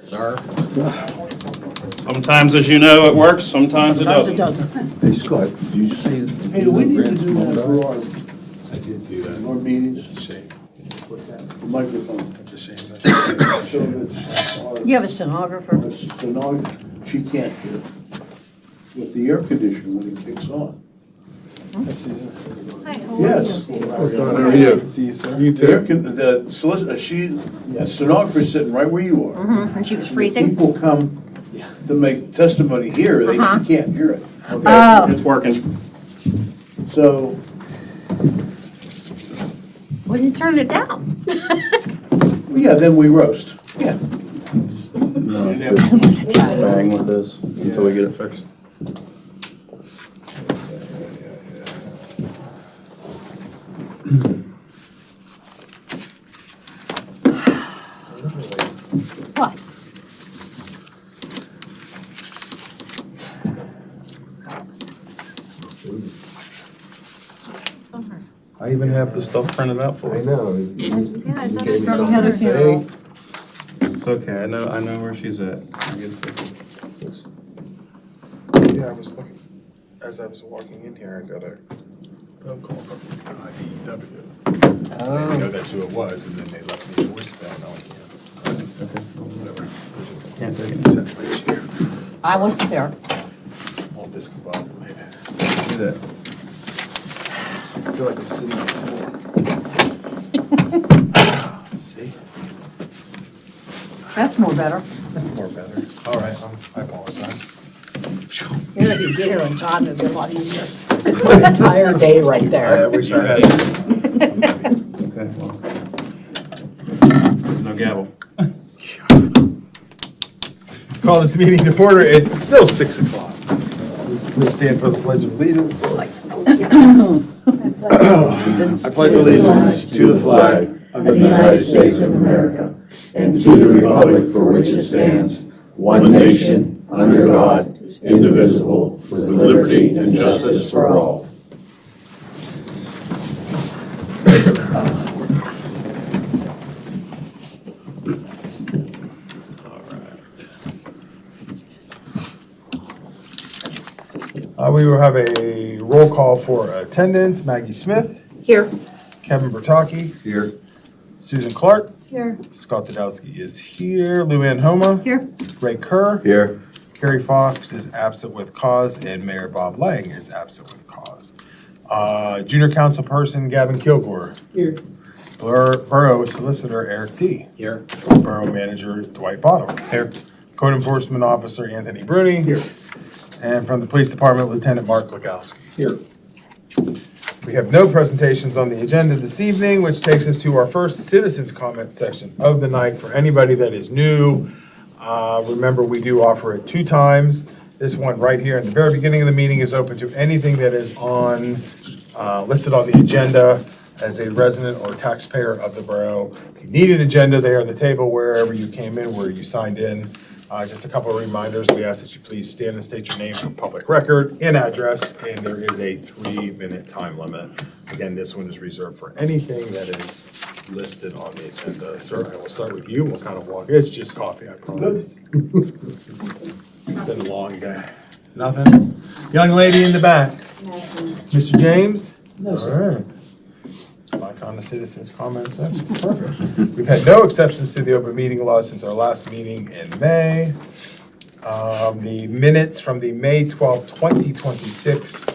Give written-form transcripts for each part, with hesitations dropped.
Sir? Sometimes, as you know, it works, sometimes it Sometimes it doesn't. doesn't. Hey, Scott, did you see? Hey, do we need to do that for I did see that. our meetings? It's a shame. The microphone. It's a shame. So that our You have a stenographer? stenographer, she can't hear with the air conditioner when it kicks on. Hi, Yes. How are you? See you, sir. You The air too. the solicitor, the stenographer's sitting right where you are. And she was freezing? People come to make testimony here, they Uh-huh. she can't hear it. Oh, It's working. So, well, you turn it down. yeah, then we roast. Yeah. Bang with this until we get it fixed. What? I even have the stuff printed out for I you. know. Yeah, I thought Okay, it was so had a say- funeral. It's okay, I know where she's at. I get it. Yeah, I was looking, as I was walking in here, I got a phone call from IBEW. I know that's who it was, and then they left me a voicemail, and I was, yeah, Okay. whatever. Can't take it. Set my chair, I wasn't there. all discombobulated. Do that. I feel like I'm sitting on the floor. See, That's more better. that's more better. All right, I apologize. You're gonna be here on time, it'll be a lot easier. It's my entire day right I there. wish I had. Okay, well. No gavel. Call this meeting to order. It's still 6 o'clock. We'll stand for the Pledge of Allegiance. I pledge allegiance to the flag of the United States of America and to the republic for which it stands, one nation, under God, indivisible, with liberty and justice for all. We will have a roll call for attendance. Maggie Smith, Here. Kevin Bertocchi, Here. Susan Clark, Here. Scott Tadowski is here, Luann Homa, Here. Ray Kerr, Here. Carrie Fox is absent with cause, and Mayor Bob Lang is absent with cause. Junior council person Gavin Kilgore. Here. Borough Solicitor Eric T. Here. Borough Manager Dwight Bottom. Here. Code Enforcement Officer Anthony Bruni. Here. And from the Police Department, Lieutenant Mark Legowski. Here. We have no presentations on the agenda this evening, which takes us to our first citizens comment section of the night. For anybody that is new, remember we do offer it 2 times. This one right here at the very beginning of the meeting is open to anything that is on, listed on the agenda as a resident or taxpayer of the borough. If you need an agenda there on the table wherever you came in, where you signed in. Just a couple of reminders, we ask that you please stand and state your name for public record and address, and there is a 3-minute time limit. Again, this one is reserved for anything that is listed on the agenda. Sir, I will start with you, we'll kind of walk, it's just coffee, I promise. Been a long day. Nothing? Young lady in the back. Mr. James? All right. It's my kind of citizens comment section. Perfect. We've had no exceptions to the open meeting law since our last meeting in May. The minutes from the May 12, 2026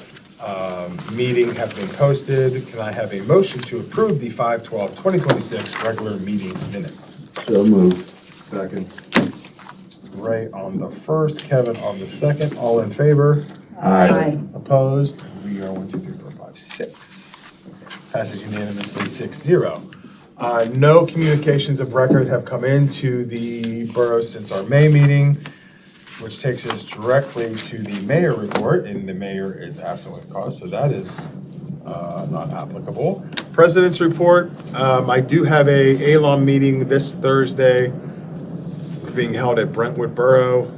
meeting have been posted. Can I have a motion to approve the 5/12/2026 regular meeting minutes? So moved. Second. Ray on the first, Kevin on the second. All in favor? Aye. Opposed? We are 1, 2, 3, 4, 5, 6. Passes unanimously 6-0. No communications of record have come into the borough since our May meeting, which takes us directly to the mayor report, and the mayor is absent with cause, so that is not applicable. President's report, I do have a ALOM meeting this Thursday. It's being held at Brentwood Borough,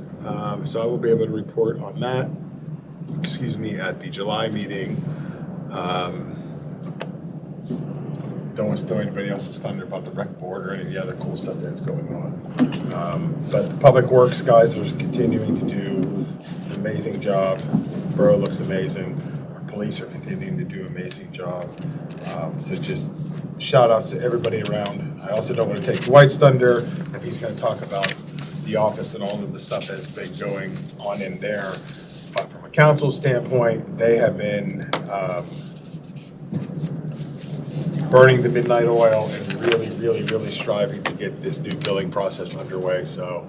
so I will be able to report on that, at the July meeting. don't want to steal anybody else's thunder about the rec board or any of the other cool stuff that's going on. But the Public Works guys are continuing to do an amazing job. Borough looks amazing. Our police are continuing to do an amazing job. So just shout outs to everybody around. I also don't want to take Dwight's thunder if he's going to talk about the office and all of the stuff that's been going on in there. But from a council standpoint, they have been burning the midnight oil and really striving to get this new billing process underway. So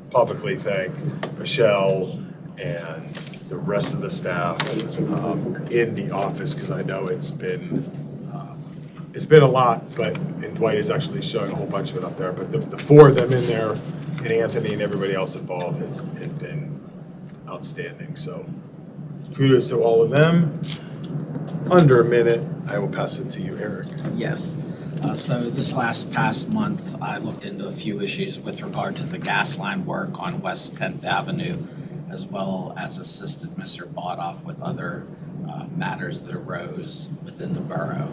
publicly thank Michelle and the rest of the staff in the office, because I know it's been a lot, but, and Dwight is actually showing a whole bunch of it up there, but the four of them in there, and Anthony and everybody else involved has been outstanding. So kudos to all of them. Under a minute, I will pass it to you, Eric. Yes. So this past month, I looked into a few issues with regard to the gas line work on West 10th Avenue, as well as assisted Mr. Bodoff with other matters that arose within the borough.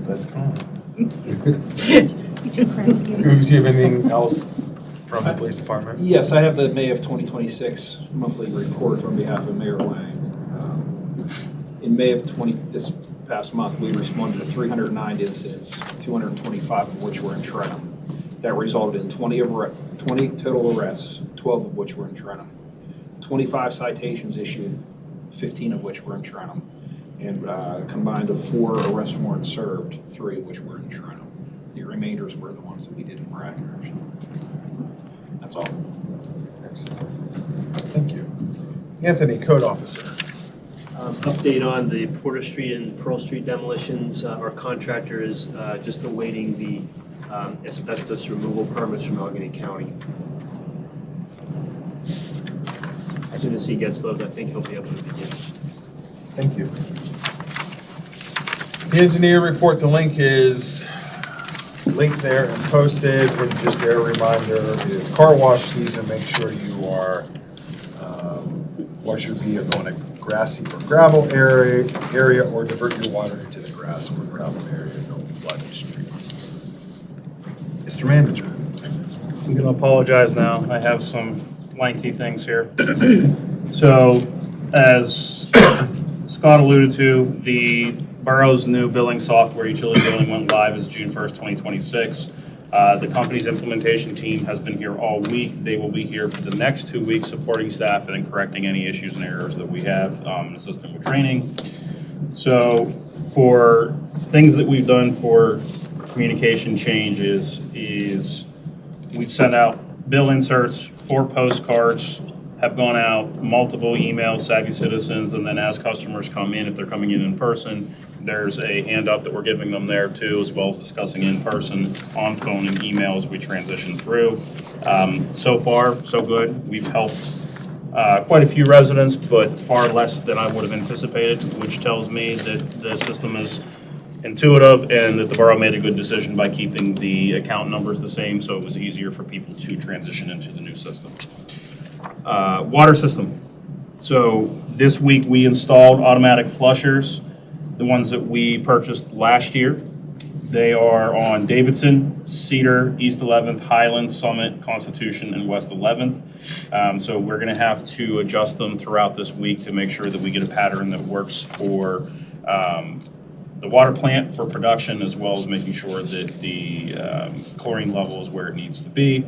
That's calm. You two friends again. Googs, you have anything else from the police department? Yes, I have the May of 2026 monthly report on behalf of Mayor Lang. In May of this past month, we responded to 309 incidents, 225 of which were in Trenton. That resulted in 20 total arrests, 12 of which were in Trenton. 25 citations issued, 15 of which were in Trenton. And combined of 4 arrest warrants served, 3 of which were in Trenton. The remainders were the ones that we did in Bradford. That's all. Thank you. Anthony, code officer. Update on the Porter Street and Pearl Street demolitions. Our contractor is just awaiting the asbestos removal permits from Allegheny County. As soon as he gets those, I think he'll be able to begin. Thank you. The engineer report, the link is linked there and posted, and just a reminder, it is car wash season. Make sure you are wash your vehicle in a grassy or gravel area or divert your water into the grass or gravel area. Don't flood the streets. Mr. Manager. I'm going to apologize now. I have some lengthy things here. So, as Scott alluded to, the borough's new billing software, utility billing, went live as June 1st, 2026. The company's implementation team has been here all week. They will be here for the next 2 weeks, supporting staff and correcting any issues and errors that we have, assisting with training. So for things that we've done for communication changes is we've sent out bill inserts, 4 postcards have gone out, multiple emails, Savvy Citizens, and then as customers come in, if they're coming in person, there's a handout that we're giving them there too, as well as discussing in person, on phone, and emails we transition through. So far, so good. We've helped quite a few residents, but far less than I would have anticipated, which tells me that the system is intuitive and that the borough made a good decision by keeping the account numbers the same, so it was easier for people to transition into the new system. Water system. So this week we installed automatic flushers, the ones that we purchased last year. They are on Davidson, Cedar, East 11th, Highland, Summit, Constitution, and West 11th. So we're going to have to adjust them throughout this week to make sure that we get a pattern that works for the water plant for production, as well as making sure that the chlorine level is where it needs to be.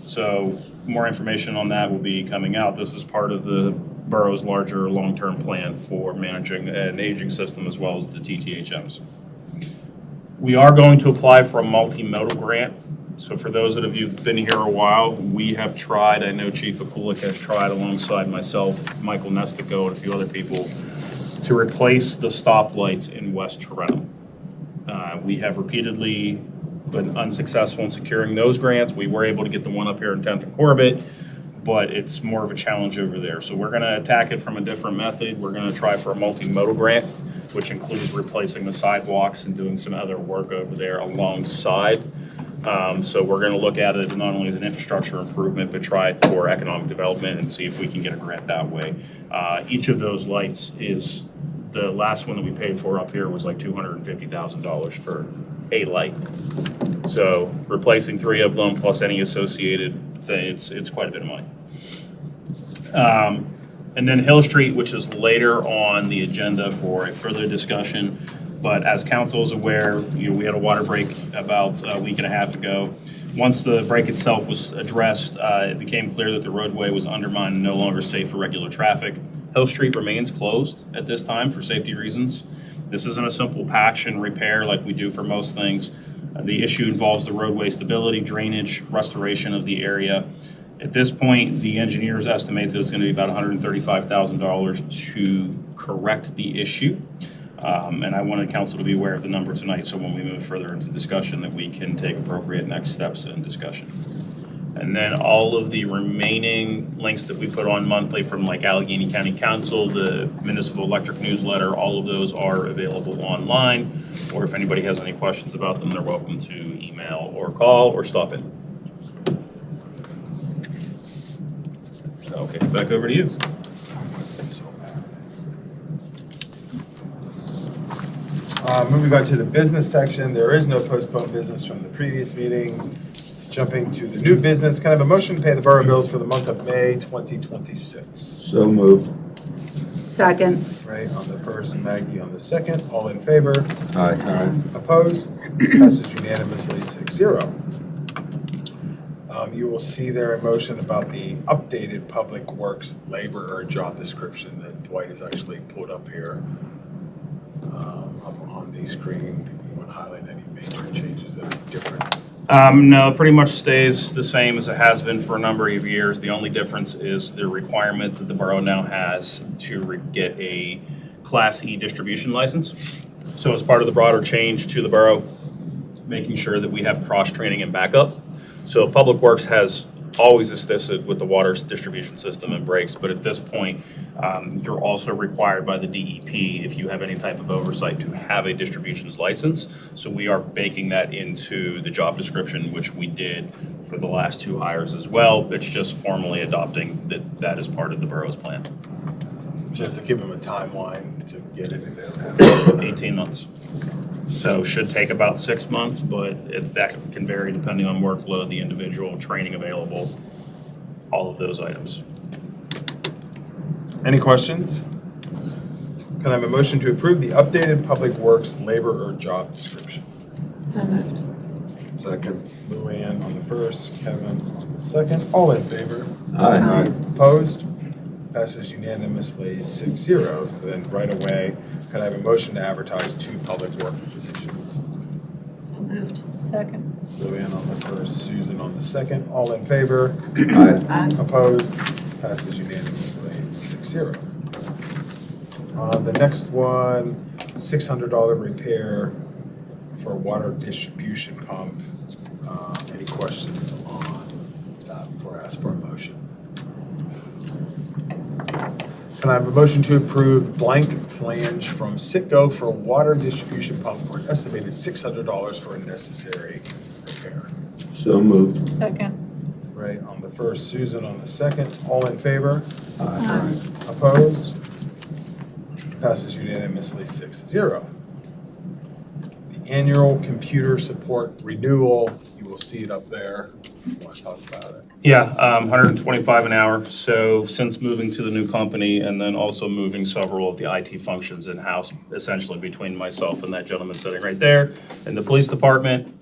So more information on that will be coming out. This is part of the borough's larger long-term plan for managing an aging system, as well as the TTHMs. We are going to apply for a multimodal grant. So for those of you who've been here a while, we have tried, I know Chief Akulik has tried alongside myself, Michael Nestico, and a few other people, to replace the stoplights in West Tarentum. We have repeatedly been unsuccessful in securing those grants. We were able to get the one up here in 10th and Corbett, but it's more of a challenge over there. So we're gonna attack it from a different method. We're gonna try for a multimodal grant, which includes replacing the sidewalks and doing some other work over there alongside. So we're gonna look at it not only as an infrastructure improvement, but try it for economic development and see if we can get a grant that way. Each of those lights is The last one that we paid for up here was like $250,000 for a light. So replacing 3 of them plus any associated things, it's quite a bit of money. And then Hill Street, which is later on the agenda for a further discussion. But as council is aware, we had a water break about a week and a half ago. Once the break itself was addressed, it became clear that the roadway was undermined and no longer safe for regular traffic. Hill Street remains closed at this time for safety reasons. This isn't a simple patch and repair like we do for most things. The issue involves the roadway stability, drainage, restoration of the area. At this point, the engineers estimate that it's going to be about $135,000 to correct the issue. And I wanted council to be aware of the number tonight, so when we move further into discussion, that we can take appropriate next steps in discussion. And then all of the remaining links that we put on monthly from like Allegheny County Council, the Municipal Electric Newsletter, all of those are available online. Or if anybody has any questions about them, they're welcome to email or call or stop in. Okay, back over to you. Moving on to the business section, there is no postponed business from the previous meeting. Jumping to the new business, can I have a motion to pay the borough bills for the month of May 2026? So moved. Second. Ray on the first, Maggie on the second, all in favor? Aye. Opposed? Passes unanimously 6-0. You will see there a motion about the updated Public Works labor or job description that Dwight has actually put up here up on the screen. You want to highlight any major changes that are different? No, it pretty much stays the same as it has been for a number of years. The only difference is the requirement that the borough now has to get a Class E distribution license. So as part of the broader change to the borough, making sure that we have cross-training and backup. So Public Works has always assisted with the water distribution system and breaks, but at this point, you're also required by the DEP, if you have any type of oversight, to have a distributions license. So we are baking that into the job description, which we did for the last 2 hires as well. It's just formally adopting that as part of the borough's plan. Just to give them a timeline to get it if they don't have it. 18 months. So should take about 6 months, but that can vary depending on workload, the individual, training available, all of those items. Any questions? Can I have a motion to approve the updated Public Works labor or job description? So moved. Second. Luann on the first, Kevin on the second, all in favor? Aye. Opposed? Passes unanimously 6-0. So then right away, can I have a motion to advertise 2 public work positions? So moved. Second. Luann on the first, Susan on the second, all in favor? Aye. Aye. Opposed? Passes unanimously 6-0. The next one, $600 repair for water distribution pump. Any questions on that before I ask for a motion? Can I have a motion to approve blank flange from Citgo for water distribution pump for an estimated $600 for a necessary repair? So moved. Second. Right on the first, Susan on the second, all in favor? Aye. Opposed? Passes unanimously 6-0. The annual computer support renewal, you will see it up there. You want to talk about it? Yeah, $125 an hour. So since moving to the new company and then also moving several of the IT functions in-house, essentially between myself and that gentleman sitting right there in the police department,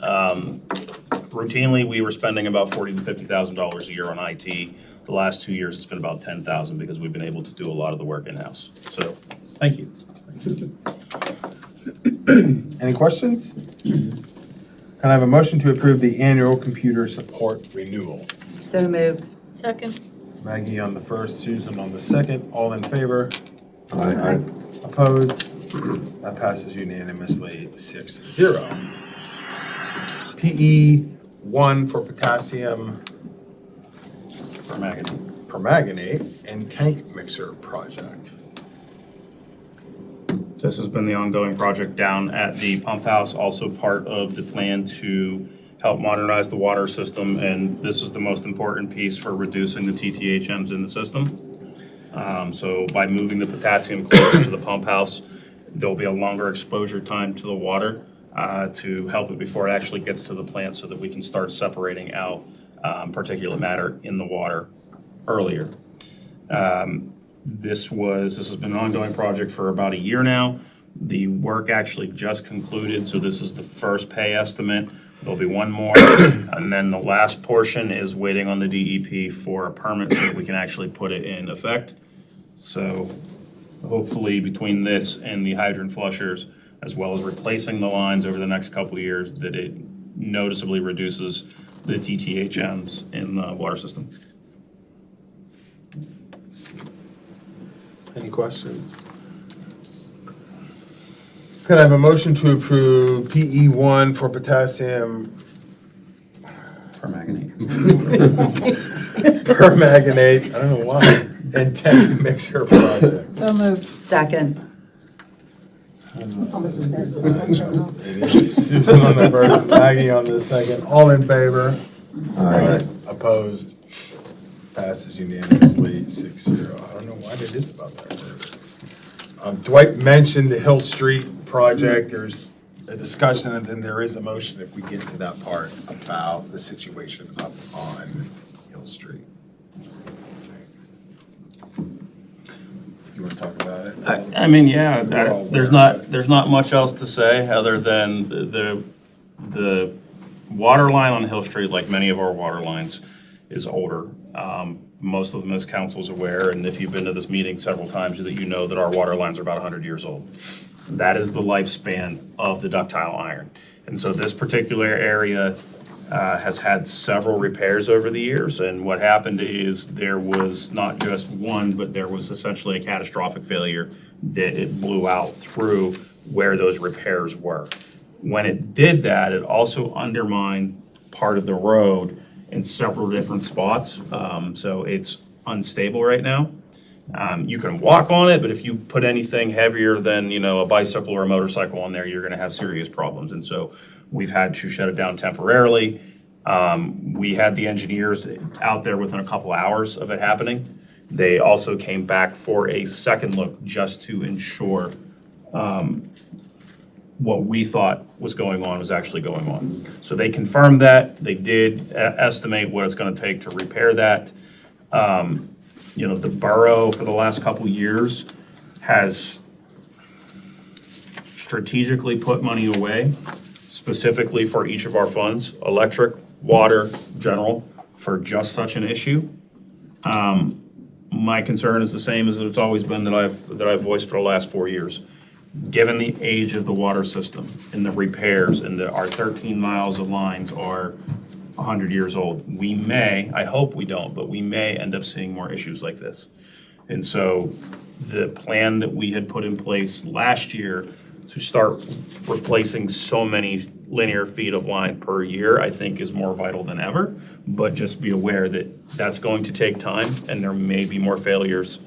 routinely we were spending about $40,000 to $50,000 a year on IT. The last 2 years it's been about $10,000 because we've been able to do a lot of the work in-house. So, thank you. Any questions? Can I have a motion to approve the annual computer support renewal? So moved. Second. Maggie on the first, Susan on the second, all in favor? Aye. Opposed? That passes unanimously 6-0. PE 1 for potassium permanganate and tank mixer project. This has been the ongoing project down at the pump house, also part of the plan to help modernize the water system, and this is the most important piece for reducing the TTHMs in the system. So by moving the potassium closer to the pump house, there'll be a longer exposure time to the water to help it before it actually gets to the plant so that we can start separating out particulate matter in the water earlier. This has been an ongoing project for about a year now. The work actually just concluded, so this is the first pay estimate. There'll be one more, and then the last portion is waiting on the DEP for a permit so that we can actually put it in effect. So hopefully between this and the hydrant flushers, as well as replacing the lines over the next couple of years, that it noticeably reduces the TTHMs in the water system. Any questions? Could I have a motion to approve PE1 for potassium Permanganate. permanganate, I don't know why, and tank mixer project? So moved. Second. It's almost as bad as It is. Susan on the first, Maggie on the second. All in favor? Aye. Opposed? Passes unanimously, 6-0. I don't know why they did about that. Dwight mentioned the Hill Street project. There's a discussion, and then there is a motion if we get to that part about the situation up on Hill Street. You want to talk about it? I mean, yeah, We're all there's aware of there's not much else to say other than the water line on Hill Street, like many of our water lines, is older. Most of them, as council's aware, and if you've been to this meeting several times, that you know that our water lines are about 100 years old. That is the lifespan of the ductile iron. And so this particular area has had several repairs over the years, and what happened is there was not just one, but there was essentially a catastrophic failure that it blew out through where those repairs were. When it did that, it also undermined part of the road in several different spots, so it's unstable right now. You can walk on it, but if you put anything heavier than, a bicycle or a motorcycle on there, you're gonna have serious problems. And so we've had to shut it down temporarily. We had the engineers out there within a couple hours of it happening. They also came back for a second look just to ensure what we thought was going on was actually going on. So they confirmed that. They did estimate what it's gonna take to repair that. The borough for the last couple years has strategically put money away specifically for each of our funds, electric, water, general, for just such an issue. My concern is the same as it's always been that I've voiced for the last 4 years. Given the age of the water system and the repairs and our 13 miles of lines are 100 years old, we may, I hope we don't, but we may end up seeing more issues like this. And so the plan that we had put in place last year to start replacing so many linear feet of line per year, I think is more vital than ever. But just be aware that that's going to take time and there may be more failures.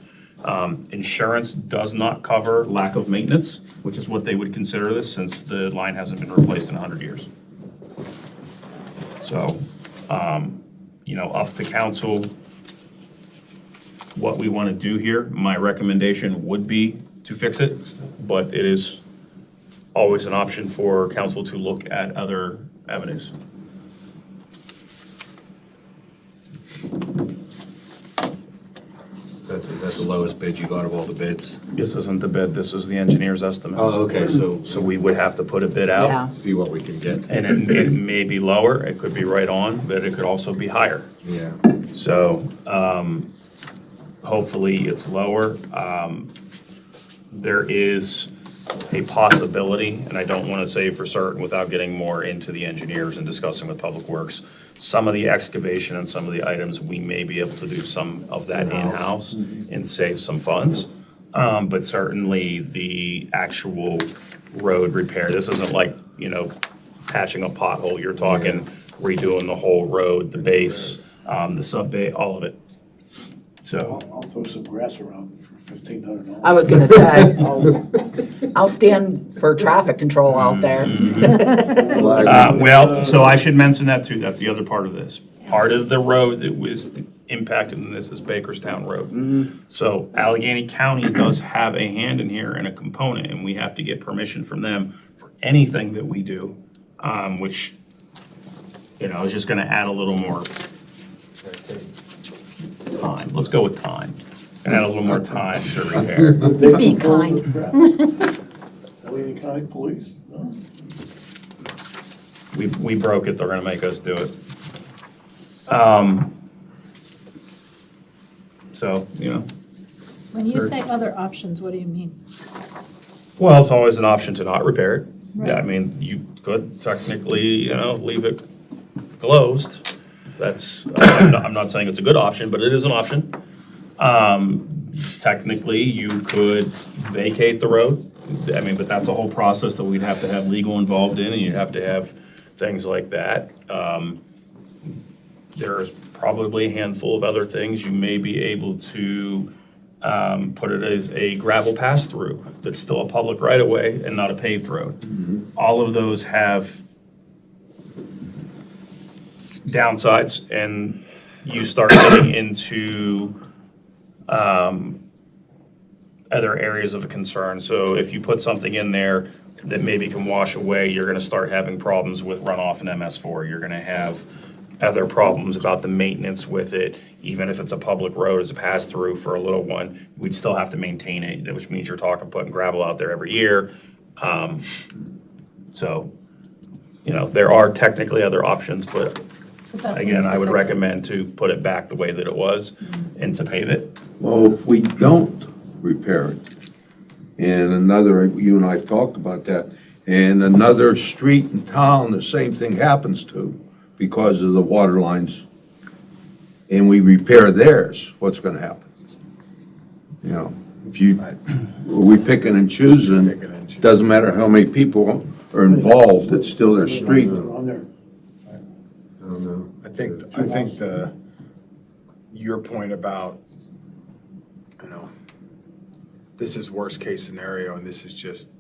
Insurance does not cover lack of maintenance, which is what they would consider this, since the line hasn't been replaced in 100 years. So, up to council what we want to do here. My recommendation would be to fix it, but it is always an option for council to look at other avenues. Is that the lowest bid you got of all the bids? This isn't the bid, this is the engineer's estimate. Oh, okay, so So we would have to put a bid out. Yeah. see what we can get. And it may be lower, it could be right on, but it could also be higher. Yeah. So, hopefully it's lower. There is a possibility, and I don't want to say for certain without getting more into the engineers and discussing with Public Works, some of the excavation and some of the items, we may be able to do some of that in-house and save some funds. But certainly the actual road repair, this isn't like, patching a pothole. You're talking redoing the whole road, the base, the sub-bay, all of it. So, I'll throw some grass around for $1,500. I was gonna say, I'll stand for traffic control out there. well, so I should mention that too. That's the other part of this. Part of the road that was impacted in this is Bakerstown Road. So Allegheny County does have a hand in here and a component, and we have to get permission from them for anything that we do, which, you know, is just gonna add a little more time. Let's go with time. And add a little more time to repair. He's being kind. Allegheny County Police, no? We broke it, they're gonna make us do it. So, you know, When you say other options, what do you mean? well, it's always an option to not repair it. Yeah, I Right. mean, you could technically, you know, leave it closed. That's, I'm not saying it's a good option, but it is an option. Technically, you could vacate the road. I mean, but that's a whole process that we'd have to have legal involved in, and you'd have to have things like that. There's probably a handful of other things. You may be able to put it as a gravel pass-through that's still a public right-of-way and not a paved road. All of those have downsides, and you start getting into other areas of concern. So if you put something in there that maybe can wash away, you're gonna start having problems with runoff and MS4. You're gonna have other problems about the maintenance with it. Even if it's a public road as a pass-through for a little one, we'd still have to maintain it, which means you're talking putting gravel out there every year. So, you know, there are technically other options, but The best one again, is to I would fix it. recommend to put it back the way that it was and to pave it. Well, if we don't repair it, and another, you and I talked about that, and another street in town, the same thing happens to because of the water lines, and we repair theirs, what's gonna happen? You know, if you, are we picking and choosing? Picking and choosing. Doesn't matter how many people are involved, it's still their street. On there. I don't know. I think your point about, you know, this is worst case scenario and this is just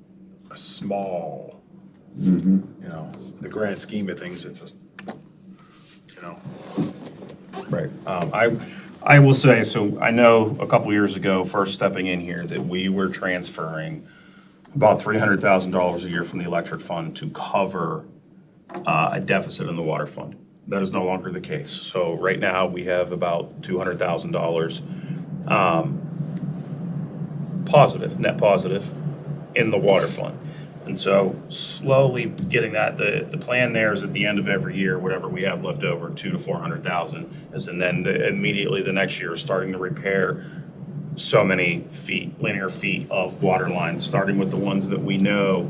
a small, you know, in the grand scheme of things, it's a, you know. Right. I will say, so I know a couple years ago, first stepping in here, that we were transferring about $300,000 a year from the electric fund to cover a deficit in the water fund. That is no longer the case. So right now, we have about $200,000 positive, net positive, in the water fund. And so slowly getting that, the plan there is at the end of every year, whatever we have left over, 200,000 to 400,000, is, and then immediately the next year, starting to repair so many feet, linear feet of water lines, starting with the ones that we know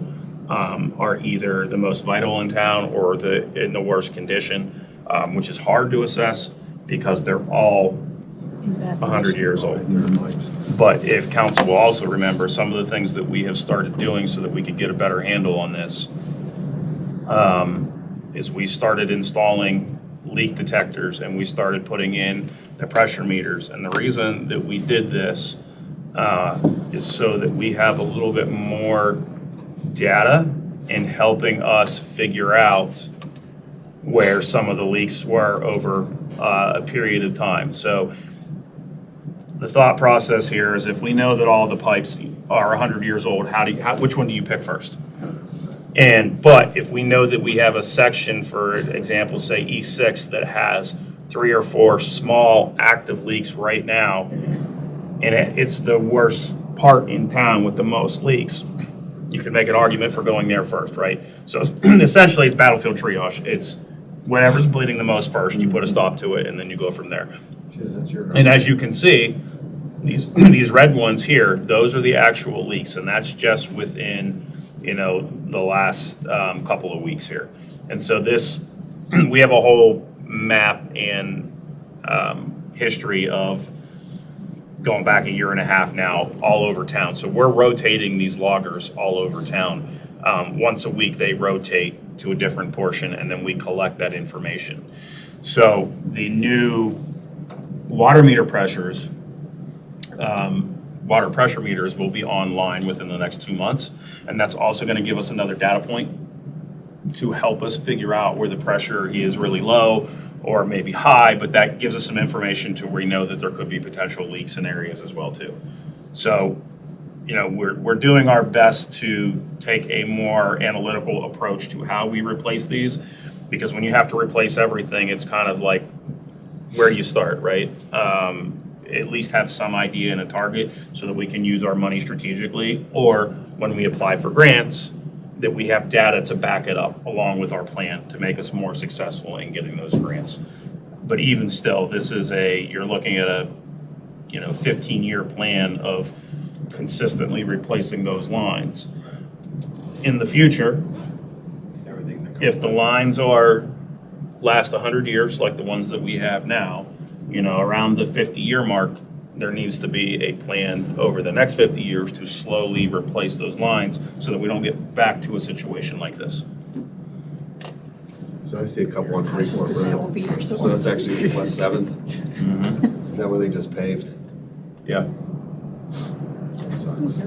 are either the most vital in town or in the worst condition, which is hard to assess because they're all In bad 100 years old. But if council will also remember, some of the things that we have started doing so that we could get a better handle on this, is we started installing leak detectors and we started putting in the pressure meters. And the reason that we did this is so that we have a little bit more data in helping us figure out where some of the leaks were over a period of time. So the thought process here is if we know that all the pipes are 100 years old, which one do you pick first? But if we know that we have a section, for example, say E6, that has 3 or 4 small active leaks right now, and it's the worst part in town with the most leaks, you can make an argument for going there first, right? So essentially, it's battlefield triage. It's whatever's bleeding the most first, you put a stop to it, and then you go from there. And as you can see, these red ones here, those are the actual leaks, and that's just within, you know, the last couple of weeks here. And so this, we have a whole map and history of going back a year and a half now all over town. So we're rotating these loggers all over town. Once a week, they rotate to a different portion, and then we collect that information. So the new water meter pressures, water pressure meters will be online within the next 2 months. And that's also gonna give us another data point to help us figure out where the pressure is really low or maybe high, but that gives us some information to where we know that there could be potential leaks in areas as well too. So, you know, we're doing our best to take a more analytical approach to how we replace these, because when you have to replace everything, it's kind of like, where do you start, right? At least have some idea and a target so that we can use our money strategically, or when we apply for grants, that we have data to back it up along with our plan to make us more successful in getting those grants. But even still, this is you're looking at a, 15-year plan of consistently replacing those lines. In the future, if the lines last 100 years, like the ones that we have now, around the 50-year mark, there needs to be a plan over the next 50 years to slowly replace those lines so that we don't get back to a situation like this. So I see a couple on I was just Freeport to say I Road. won't be here, so. So that's actually West 7th? Is that where they just paved? Yeah. That sucks.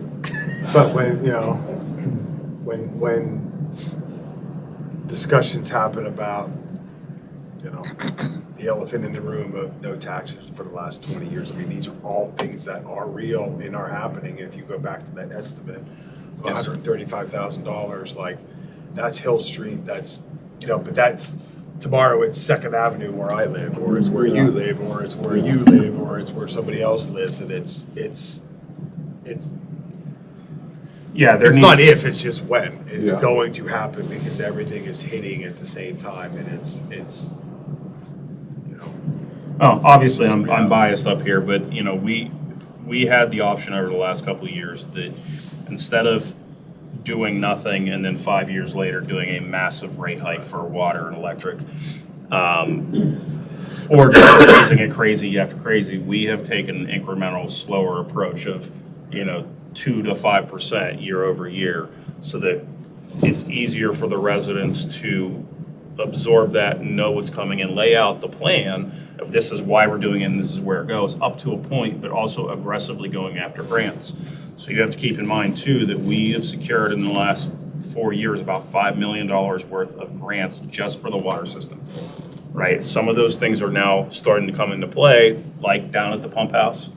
But when discussions happen about, the elephant in the room of no taxes for the last 20 years, I mean, these are all things that are real and are happening. And if you go back to that estimate of Yes. $135,000, like, that's Hill Street, that's, but that's, tomorrow it's Second Avenue where I live, or it's where you live, or it's where you live, or it's where somebody else lives, and it's Yeah, it's needs not to- if, it's just when. It's Yeah. going to happen because everything is hitting at the same time, and it's Oh, obviously, I'm biased up here, but, we had the option over the last couple of years that instead of doing nothing and then 5 years later doing a massive rate hike for water and electric, or just raising it crazy after crazy, we have taken an incremental, slower approach of, 2 to 5% year over year, so that it's easier for the residents to absorb that and know what's coming and lay out the plan of this is why we're doing it and this is where it goes, up to a point, but also aggressively going after grants. So you have to keep in mind too, that we have secured in the last 4 years about $5 million worth of grants just for the water system, right? Some of those things are now starting to come into play, like down at the pump house,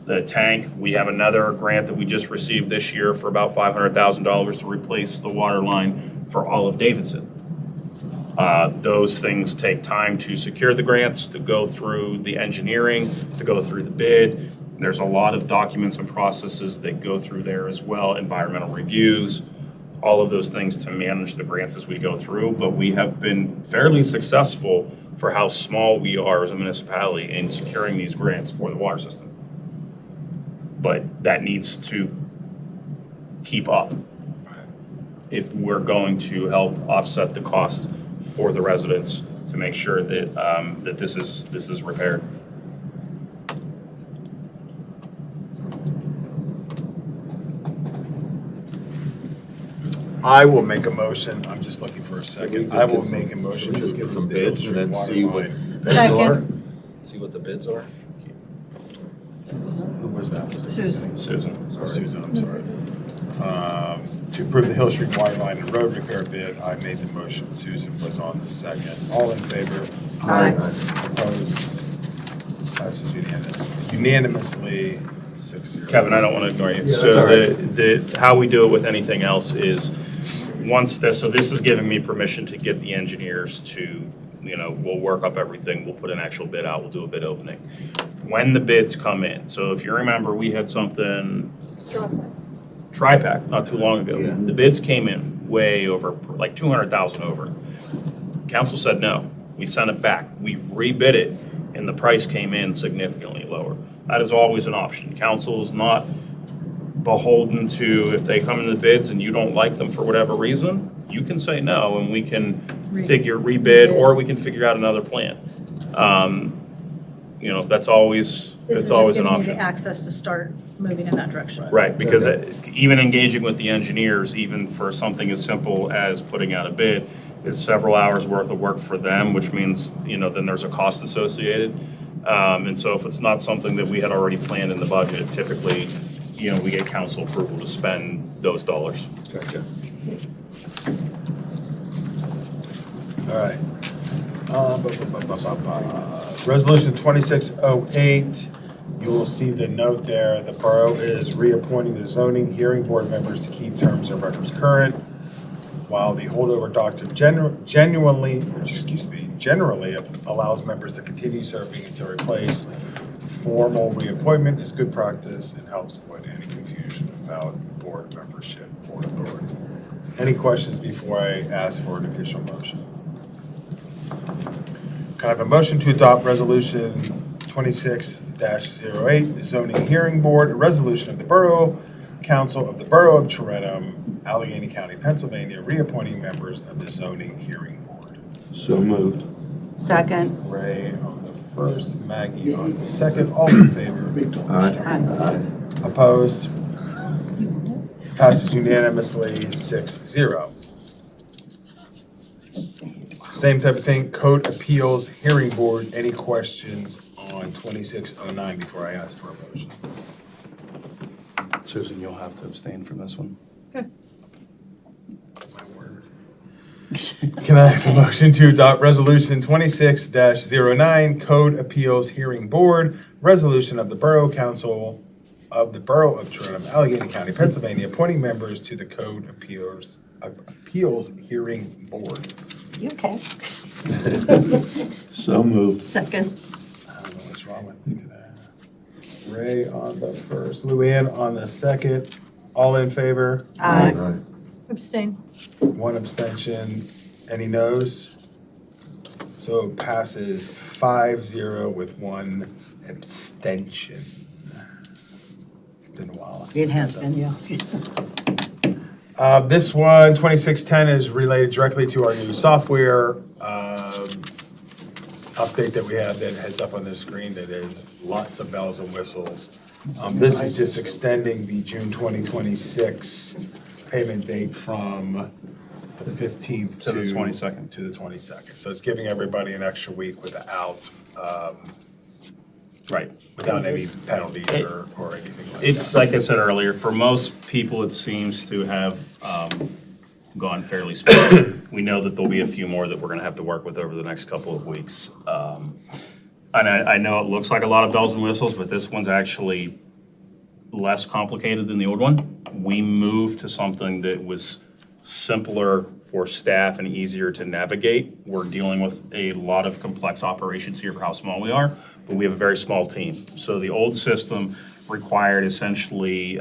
the tank. We have another grant that we just received this year for about $500,000 to replace the water line for all of Davidson. Those things take time to secure the grants, to go through the engineering, to go through the bid. There's a lot of documents and processes that go through there as well, environmental reviews, all of those things to manage the grants as we go through. But we have been fairly successful for how small we are as a municipality in securing these grants for the water system. But that needs to keep up if we're going to help offset the cost for the residents to make sure that that this is repaired. I will make a motion, I'm just looking for a second, I will make a motion. Should we just to get some approve the Hill bids and Street then water see what line. bids Second. are? See what the bids are? Who was that? Was it Susan. Susan. Susan, I'm sorry. To approve the Hill Street water line and road repair bid, I made the motion, Susan was on the second. All in favor? Aye. Opposed? Passes unanimously, 6-0. Kevin, I don't want to ignore you. Yeah, So that's all how we do it with anything else is, so this is giving me permission to get the engineers to, we'll work up everything, we'll put an actual bid out, we'll do a bid opening. When the bids come in, so if you remember, we had something, TriPac, not too long ago. Yeah. The bids came in way over, like 200,000 over. Council said no. We sent it back. We've rebid it, and the price came in significantly lower. That is always an option. Council is not beholden to, if they come in the bids and you don't like them for whatever reason, you can say no, and we can rebid, or we can figure out another plan. That's always, This is it's just always an giving you option. the access to start moving in that direction. Right, because even engaging with the engineers, even for something as simple as putting out a bid, is several hours worth of work for them, which means, then there's a cost associated. And so if it's not something that we had already planned in the budget, typically, we get council approval to spend those dollars. Gotcha. All right. Resolution 2608, you will see the note there. The borough is reappointing the zoning hearing board members to keep terms and records current, while the holdover doctrine generally allows members to continue serving until replaced. Formal reappointment is good practice and helps avoid any confusion about board membership or authority. Any questions before I ask for an official motion? Can I have a motion to adopt resolution 26-08, zoning hearing board, a resolution of the Borough Council of the Borough of Tarentum, Allegheny County, Pennsylvania, reappointing members of the zoning hearing board? So moved. Second. Ray on the first, Maggie on the second, all in favor? Aye. Opposed? Passes unanimously, 6-0. Same type of thing, Code Appeals Hearing Board. Any questions on 2609 before I ask for a motion? Susan, you'll have to abstain from this one. My word. Can I have a motion to adopt Resolution 26-09, Code Appeals Hearing Board, resolution of the Borough Council of the Borough of Tarentum, Allegheny County, Pennsylvania, appointing members to the Code Appeals Hearing Board? You okay? So moved. Second. I don't know what's wrong with me today. Ray on the first, Luann on the second, all in favor? Aye. Abstain. One abstention, any noes? So it passes 5-0 with one abstention. It's been a while. since It has I've been, done yeah. This one, 2610, is related directly to our new software update that we have that has up on the screen that is lots of bells and whistles. This is just extending the June 2026 payment date from the 15th To the 22nd. To the 22nd. So it's giving everybody an extra week without Right. any penalties or anything like It, that. like I said earlier, for most people, it seems to have gone fairly smooth. We know that there'll be a few more that we're gonna have to work with over the next couple of weeks. And I know it looks like a lot of bells and whistles, but this one's actually less complicated than the old one. We moved to something that was simpler for staff and easier to navigate. We're dealing with a lot of complex operations here for how small we are, but we have a very small team. So the old system required essentially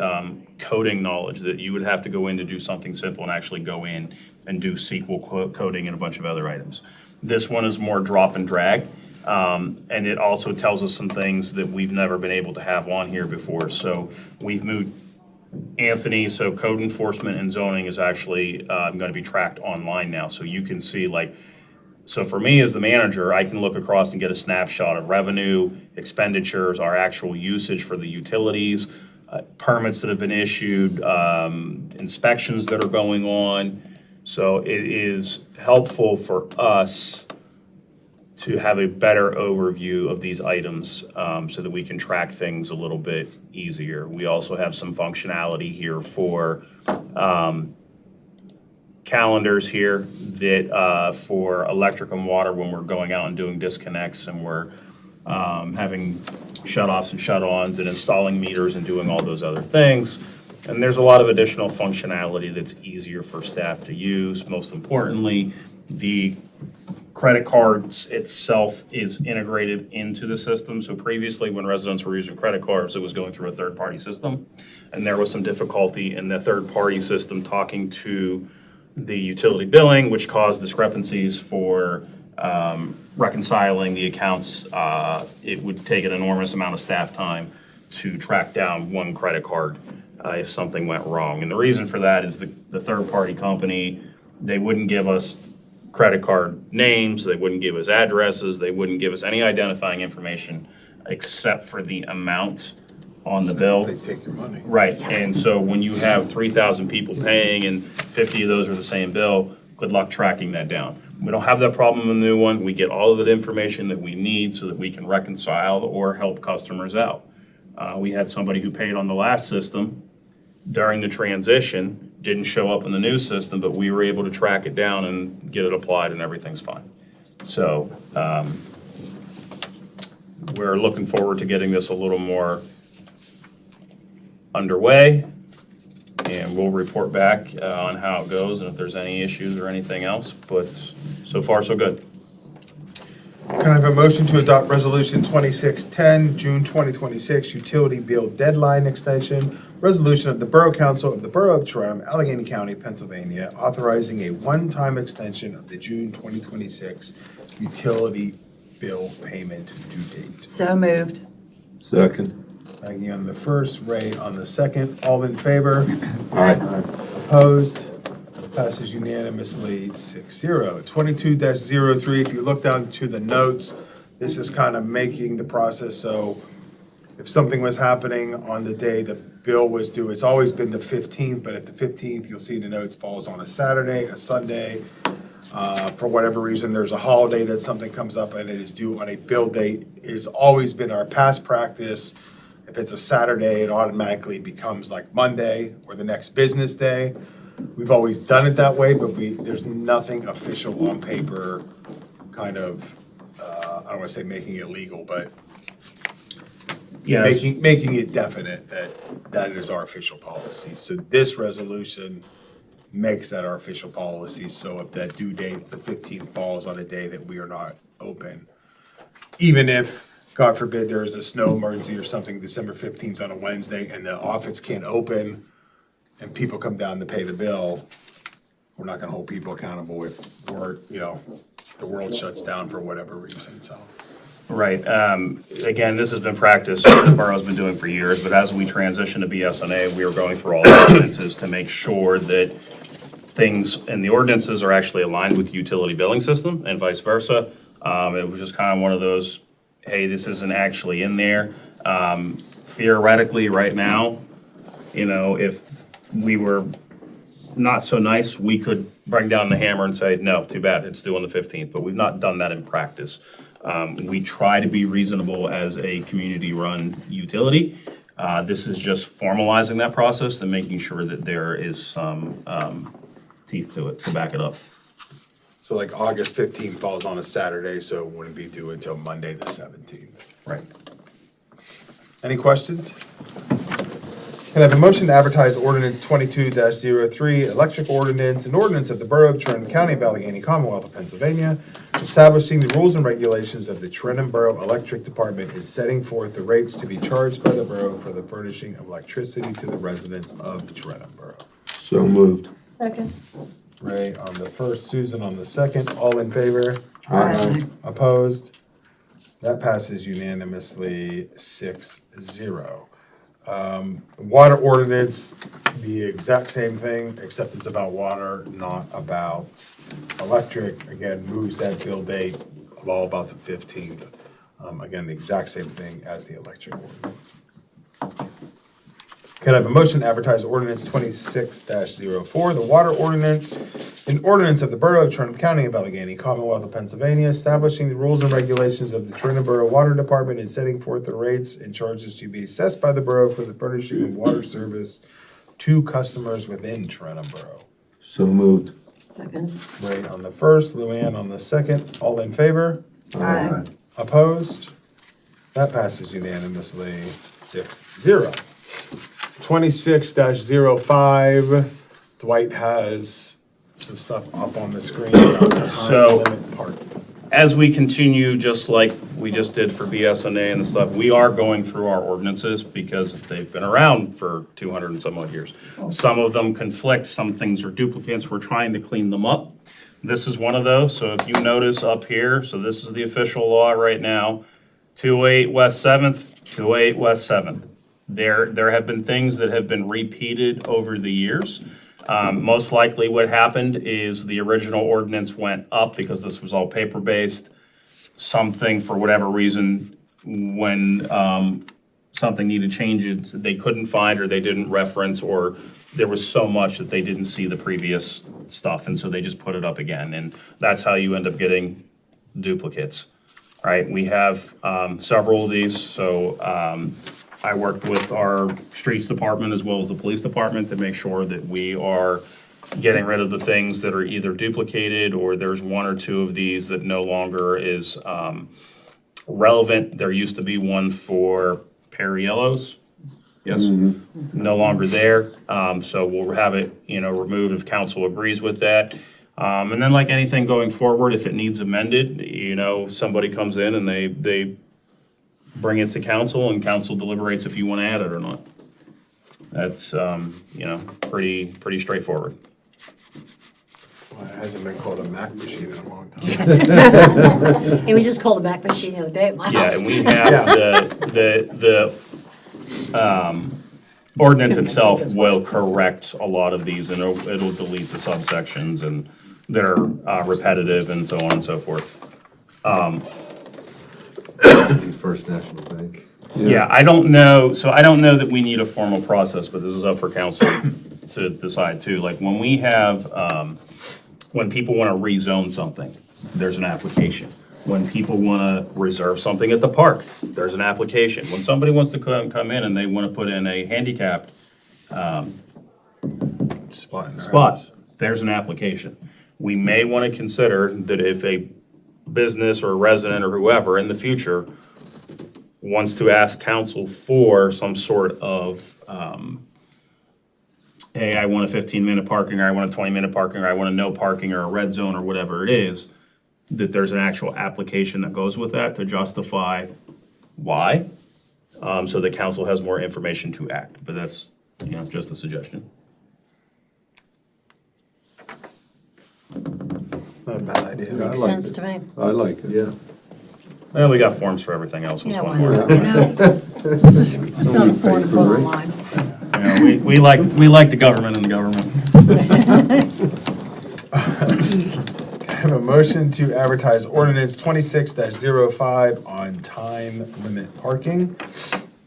coding knowledge, that you would have to go in to do something simple and actually go in and do SQL coding and a bunch of other items. This one is more drop and drag, and it also tells us some things that we've never been able to have on here before. So we've moved Anthony, so code enforcement and zoning is actually going to be tracked online now. So you can see, like, so for me as the manager, I can look across and get a snapshot of revenue, expenditures, our actual usage for the utilities, permits that have been issued, inspections that are going on. So it is helpful for us to have a better overview of these items so that we can track things a little bit easier. We also have some functionality here for calendars here that for electric and water when we're going out and doing disconnects and we're having shut-offs and shut-ons and installing meters and doing all those other things. And there's a lot of additional functionality that's easier for staff to use. Most importantly, the credit cards itself is integrated into the system. So previously, when residents were using credit cards, it was going through a third-party system. And there was some difficulty in the third-party system talking to the utility billing, which caused discrepancies for reconciling the accounts. It would take an enormous amount of staff time to track down one credit card if something went wrong. And the reason for that is the third-party company, they wouldn't give us credit card names, they wouldn't give us addresses, they wouldn't give us any identifying information except for the amount on the bill. They take your money. Right, and so when you have 3,000 people paying and 50 of those are the same bill, good luck tracking that down. We don't have that problem in the new one. We get all of the information that we need so that we can reconcile or help customers out. We had somebody who paid on the last system during the transition, didn't show up in the new system, but we were able to track it down and get it applied and everything's fine. So, we're looking forward to getting this a little more underway, and we'll report back on how it goes and if there's any issues or anything else, but so far, so good. Can I have a motion to adopt Resolution 2610, June 2026, utility bill deadline extension, resolution of the Borough Council of the Borough of Trenton, Allegheny County, Pennsylvania, authorizing a one-time extension of the June 2026 utility bill payment due date? So moved. Second. Maggie on the first, Ray on the second. All in favor? Aye. Opposed? Passes unanimously 6-0. 22-03, if you look down to the notes, this is kind of making the process so if something was happening on the day the bill was due, it's always been the 15th, but at the 15th, you'll see the notes falls on a Saturday, a Sunday. For whatever reason, there's a holiday that something comes up and it is due on a bill date. It has always been our past practice. If it's a Saturday, it automatically becomes like Monday or the next business day. We've always done it that way, but there's nothing official on paper, kind of, I don't want to say making it legal, but Yes. making it definite that is our official policy. So this resolution makes that our official policy, so if that due date, the 15th, falls on a day that we are not open, even if, God forbid, there is a snow emergency or something, December 15th on a Wednesday, and the office can't open, and people come down to pay the bill, we're not gonna hold people accountable if the world shuts down for whatever reason, so. Right. Again, this has been practice the borough's been doing for years, but as we transition to BSNA, we are going through all the ordinances to make sure that things in the ordinances are actually aligned with the utility billing system and vice versa. It was just kind of one of those, hey, this isn't actually in there. Theoretically, right now, if we were not so nice, we could bring down the hammer and say, no, too bad, it's due on the 15th, but we've not done that in practice. We try to be reasonable as a community-run utility. This is just formalizing that process and making sure that there is some teeth to it to back it up. So like August 15th falls on a Saturday, so it wouldn't be due until Monday, the 17th. Right. Any questions? Can I have a motion to advertise ordinance 22-03, electric ordinance, an ordinance of the Borough of Trenton, County of Allegheny, Commonwealth of Pennsylvania, establishing the rules and regulations of the Trenton Borough Electric Department and setting forth the rates to be charged by the borough for the furnishing of electricity to the residents of Trenton Borough? So moved. Second. Ray on the first, Susan on the second. All in favor? Aye. Opposed? That passes unanimously 6-0. Water ordinance, the exact same thing, except it's about water, not about electric. Again, moves that bill date of all about the 15th. Again, the exact same thing as the electric ordinance. Can I have a motion to advertise ordinance 26-04, the water ordinance, an ordinance of the Borough of Trenton, County of Allegheny, Commonwealth of Pennsylvania, establishing the rules and regulations of the Trenton Borough Water Department and setting forth the rates and charges to be assessed by the borough for the furnishing of water service to customers within Trenton Borough? So moved. Second. Ray on the first, Luann on the second. All in favor? Aye. Opposed? That passes unanimously 6-0. 26-05, Dwight has some stuff up on the screen about the time So- limit part. As we continue, just like we just did for BSNA and stuff, we are going through our ordinances because they've been around for 200 and some odd years. Some of them conflict, some things are duplicates, we're trying to clean them up. This is one of those, so if you notice up here, so this is the official law right now, 208 West 7th, 208 West 7th. There have been things that have been repeated over the years. Most likely what happened is the original ordinance went up because this was all paper-based. Something, for whatever reason, when something needed changes, they couldn't find or they didn't reference, or there was so much that they didn't see the previous stuff, and so they just put it up again. And that's how you end up getting duplicates. All right, we have several of these, so I worked with our streets department as well as the police department to make sure that we are getting rid of the things that are either duplicated or there's one or two of these that no longer is relevant. There used to be one for Perriellos. Yes, no longer there. So we'll have it, removed if council agrees with that. And then like anything going forward, if it needs amended, somebody comes in and they bring it to council and council deliberates if you want to add it or not. That's, pretty straightforward. Well, it hasn't been called a Mac machine in a long time. It was just called a Mac machine the other day at my Yeah, house. and we have the ordinance itself will correct a lot of these and it'll delete the subsections and that are repetitive and so on and so forth. It's the First National Bank. Yeah, I don't know that we need a formal process, but this is up for council to decide too. Like when we have, when people want to rezone something, there's an application. When people want to reserve something at the park, there's an application. When somebody wants to come in and they want to put in a handicapped Spot in their spot, house. there's an application. We may want to consider that if a business or a resident or whoever in the future wants to ask council for some sort of, hey, I want a 15-minute parking, or I want a 20-minute parking, or I want a no parking, or a red zone, or whatever it is, that there's an actual application that goes with that to justify why, so the council has more information to act. But that's, just a suggestion. Not a bad idea. Makes sense to me. I like it. Yeah. Well, we got forms for everything else. Yeah, Let's why one not? more. It's not a form to put online. We like the government and the government. I have a motion to advertise ordinance 26-05 on time limit parking.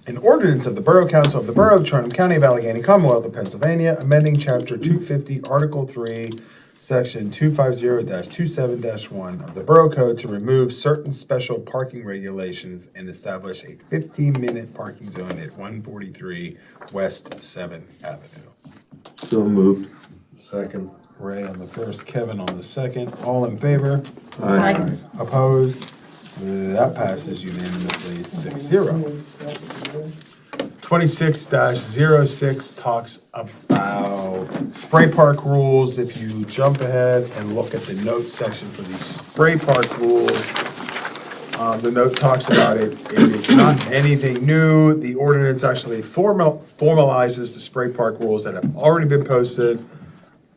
An ordinance of the Borough Council of the Borough of Charnham County of Allegheny, Commonwealth of Pennsylvania, amending Chapter 250, Article 3, Section 250-27-1 of the Borough Code to remove certain special parking regulations and establish a 15-minute parking zone at 143 West 7th Avenue. So moved. Second. Ray on the first, Kevin on the second. All in favor? Aye. Opposed? That passes unanimously 6-0. 26-06 talks about spray park rules. If you jump ahead and look at the notes section for these spray park rules, the note talks about it. It is not anything new. The ordinance actually formalizes the spray park rules that have already been posted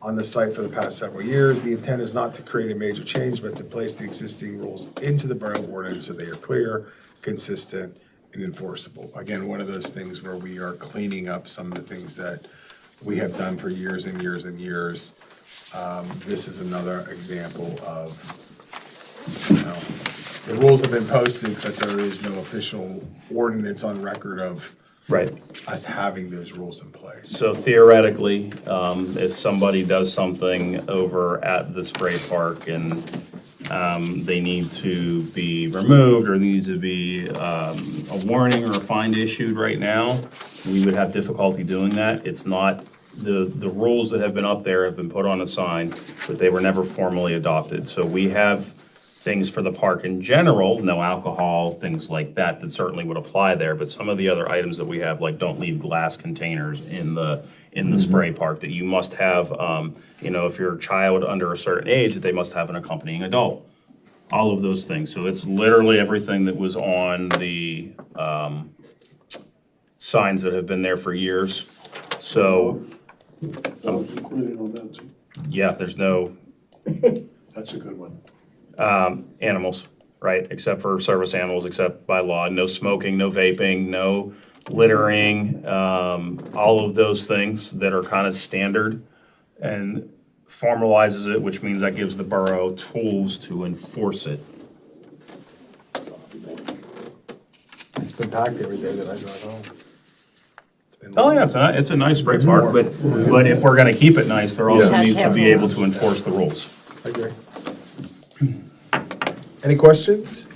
on the site for the past several years. The intent is not to create a major change, but to place the existing rules into the borough ordinance so they are clear, consistent, and enforceable. Again, one of those things where we are cleaning up some of the things that we have done for years and years and years. This is another example of, the rules have been posted, but there is no official ordinance on record of Right. us having those rules in place. So theoretically, if somebody does something over at the spray park and they need to be removed or needs to be a warning or a fine issued right now, we would have difficulty doing that. It's not, the rules that have been up there have been put on a sign, but they were never formally adopted. So we have things for the park in general, no alcohol, things like that, that certainly would apply there. But some of the other items that we have, like don't leave glass containers in the spray park, that you must have, if you're a child under a certain age, that they must have an accompanying adult. All of those things. So it's literally everything that was on the signs that have been there for years. So, That was included on that too. yeah, there's no That's a good one. animals, right? Except for service animals, except by law. No smoking, no vaping, no littering, all of those things that are kind of standard, and formalizes it, which means that gives the borough tools to enforce it. It's been packed every day that I drive home. It's been- Oh, yeah, it's a nice spray park, but if we're gonna keep it nice, there also Yeah. needs to be able to enforce the rules. I agree. Any questions?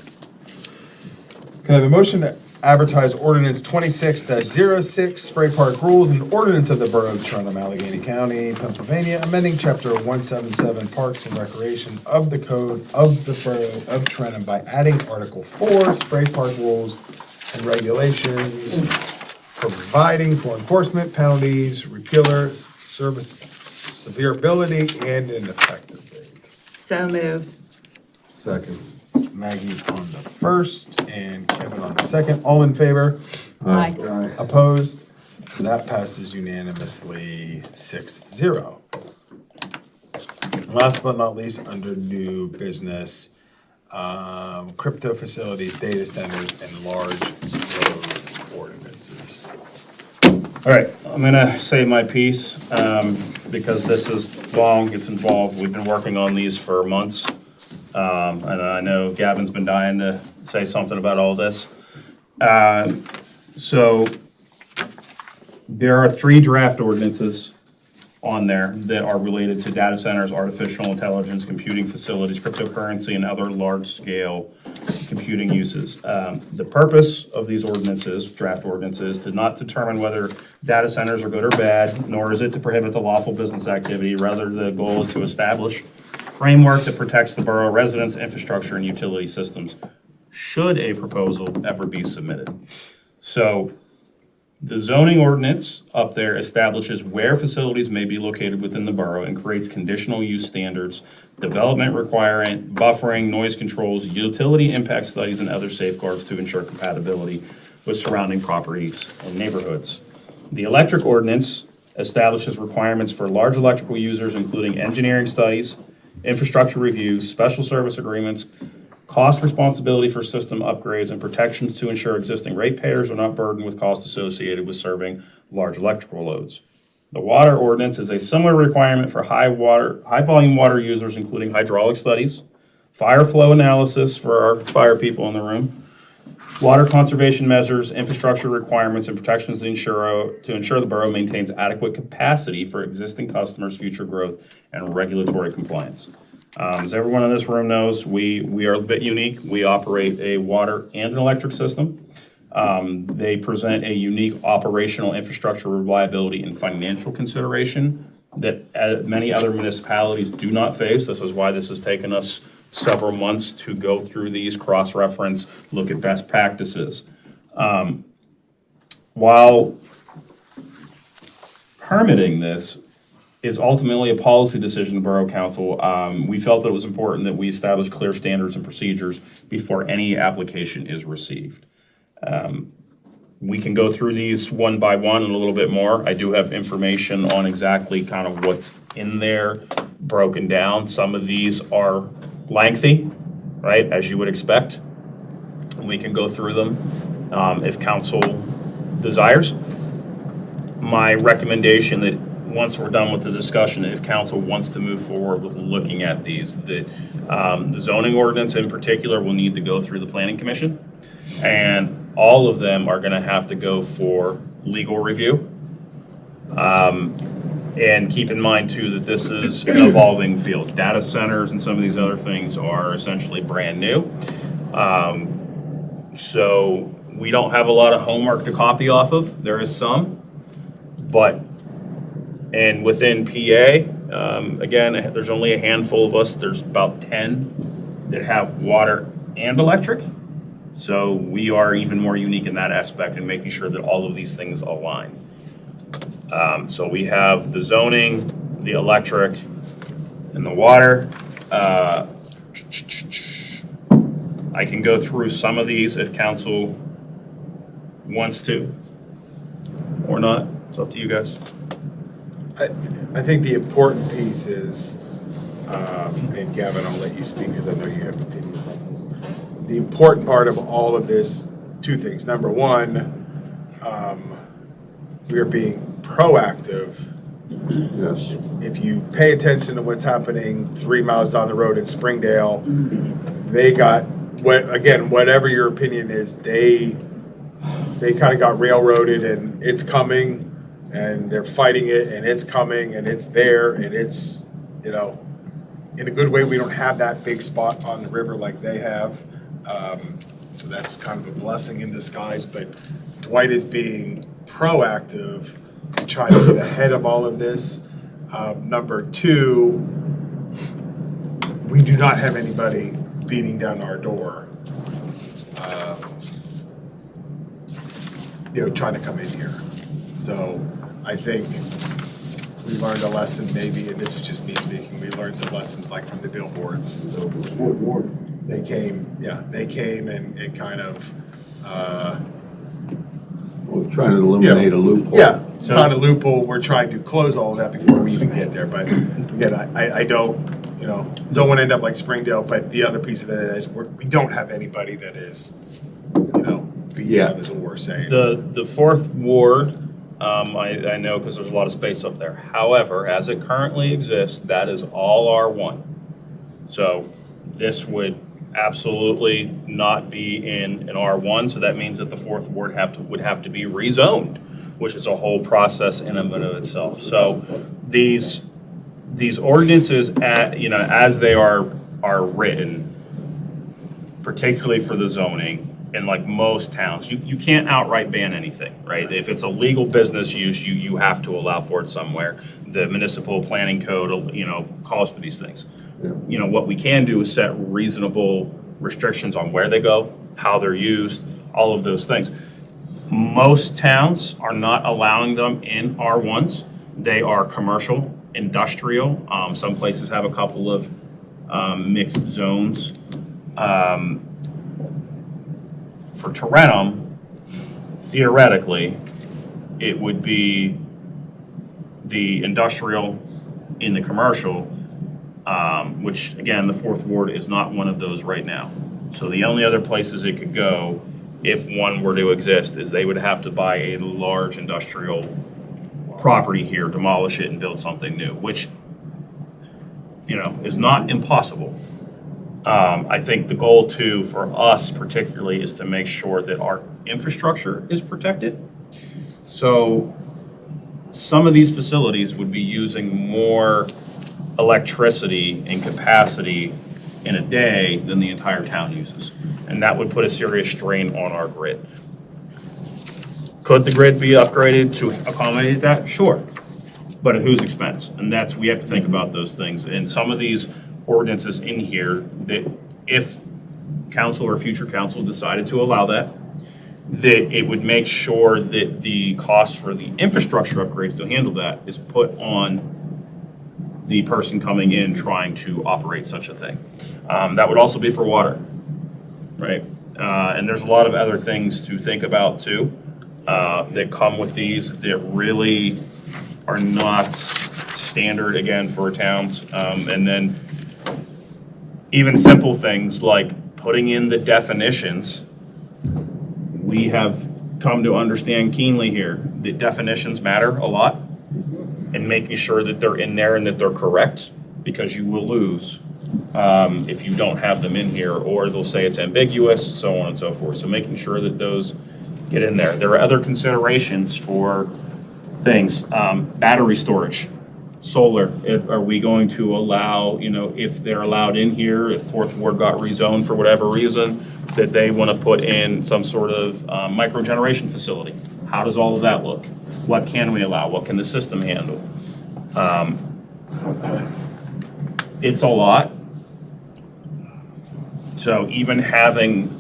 Can I have a motion to advertise ordinance 26-06, spray park rules, and ordinance of the Borough of Trentham, Allegheny County, Pennsylvania, amending chapter 177 Parks and Recreation of the Code of the Borough of Trentham by adding Article 4, spray park rules and regulations, providing for enforcement penalties, repealer, service severability, and an effective date. So moved. Second. Maggie on the first and Kevin on the second. All in favor? Aye. Opposed? That passes unanimously 6-0. Last but not least, under new business, crypto facilities, data centers, and large load ordinances. All right, I'm gonna say my piece, because this is long, it's involved. We've been working on these for months. And I know Gavin's been dying to say something about all this. So there are 3 draft ordinances on there that are related to data centers, artificial intelligence, computing facilities, cryptocurrency, and other large-scale computing uses. The purpose of these ordinances, draft ordinances, to not determine whether data centers are good or bad, nor is it to prohibit the lawful business activity. Rather, the goal is to establish framework that protects the borough residents, infrastructure, and utility systems, should a proposal ever be submitted. So the zoning ordinance up there establishes where facilities may be located within the borough and creates conditional use standards, development requirement, buffering, noise controls, utility impact studies, and other safeguards to ensure compatibility with surrounding properties and neighborhoods. The electric ordinance establishes requirements for large electrical users, including engineering studies, infrastructure reviews, special service agreements, cost responsibility for system upgrades, and protections to ensure existing ratepayers are not burdened with costs associated with serving large electrical loads. The water ordinance is a similar requirement for high volume water users, including hydraulic studies, fire flow analysis for our fire people in the room, water conservation measures, infrastructure requirements, and protections to ensure the borough maintains adequate capacity for existing customers' future growth and regulatory compliance. As everyone in this room knows, we are a bit unique. We operate a water and an electric system. They present a unique operational infrastructure reliability and financial consideration that many other municipalities do not face. This is why this has taken us several months to go through these, cross-reference, look at best practices. While permitting this is ultimately a policy decision of Borough Council, we felt that it was important that we establish clear standards and procedures before any application is received. We can go through these one by one and a little bit more. I do have information on exactly kind of what's in there, broken down. Some of these are lengthy, right, as you would expect. We can go through them if council desires. My recommendation that once we're done with the discussion, if council wants to move forward with looking at these, the zoning ordinance in particular will need to go through the planning commission, and all of them are gonna have to go for legal review. And keep in mind too that this is an evolving field. Data centers and some of these other things are essentially brand new. So we don't have a lot of homework to copy off of. There is some, but, and within PA, again, there's only a handful of us. There's about 10 that have water and electric. So we are even more unique in that aspect in making sure that all of these things align. So we have the zoning, the electric, and the water. I can go through some of these if council wants to, or not. It's up to you guys. I think the important piece is, and Gavin, I'll let you speak because I know you have opinions on this. The important part of all of this, 2 things. Number one, we are being proactive. Yes. If you pay attention to what's happening 3 miles down the road in Springdale, they got, whatever your opinion is, they kind of got railroaded, and it's coming, and they're fighting it, and it's coming, and it's there, and it's, in a good way, we don't have that big spot on the river like they have. So that's kind of a blessing in disguise, but Dwight is being proactive to try to get ahead of all of this. Number two, we do not have anybody beating down our door, trying to come in here. So I think we learned a lesson maybe, and this is just me speaking, we learned some lessons like from the billboards. Fourth Ward. They came and kind of, We're trying to eliminate a loophole. yeah, found a loophole. We're trying to close all of that before we even get there. But again, I don't want to end up like Springdale. But the other piece of that is we don't have anybody that is, beating on the door saying. The fourth ward, I know because there's a lot of space up there. However, as it currently exists, that is all R1. So this would absolutely not be in an R1, so that means that the fourth ward would have to be rezoned, which is a whole process in and of itself. So these ordinances, as they are written, particularly for the zoning, in like most towns, you can't outright ban anything, right? If it's a legal business use, you have to allow for it somewhere. The municipal planning code, calls for these things. What we can do is set reasonable restrictions on where they go, how they're used, all of those things. Most towns are not allowing them in R1s. They are commercial, industrial. Some places have a couple of mixed zones. For Tarentum, theoretically, it would be the industrial in the commercial, which again, the fourth ward is not one of those right now. So the only other places it could go, if one were to exist, is they would have to buy a large industrial property here, demolish it and build something new, which, is not impossible. I think the goal too, for us particularly, is to make sure that our infrastructure is protected. So some of these facilities would be using more electricity and capacity in a day than the entire town uses. And that would put a serious strain on our grid. Could the grid be upgraded to accommodate that? Sure. But at whose expense? And we have to think about those things. And some of these ordinances in here, that if council or future council decided to allow that it would make sure that the cost for the infrastructure upgrades to handle that is put on the person coming in trying to operate such a thing. That would also be for water, right? And there's a lot of other things to think about too, that come with these that really are not standard again for towns. And then even simple things like putting in the definitions. We have come to understand keenly here that definitions matter a lot, and making sure that they're in there and that they're correct, because you will lose if you don't have them in here, or they'll say it's ambiguous, so on and so forth. So making sure that those get in there. There are other considerations for things. Battery storage, solar. Are we going to allow, if they're allowed in here, if Fourth Ward got rezoned for whatever reason, that they want to put in some sort of micro generation facility? How does all of that look? What can we allow? What can the system handle? It's a lot. So even having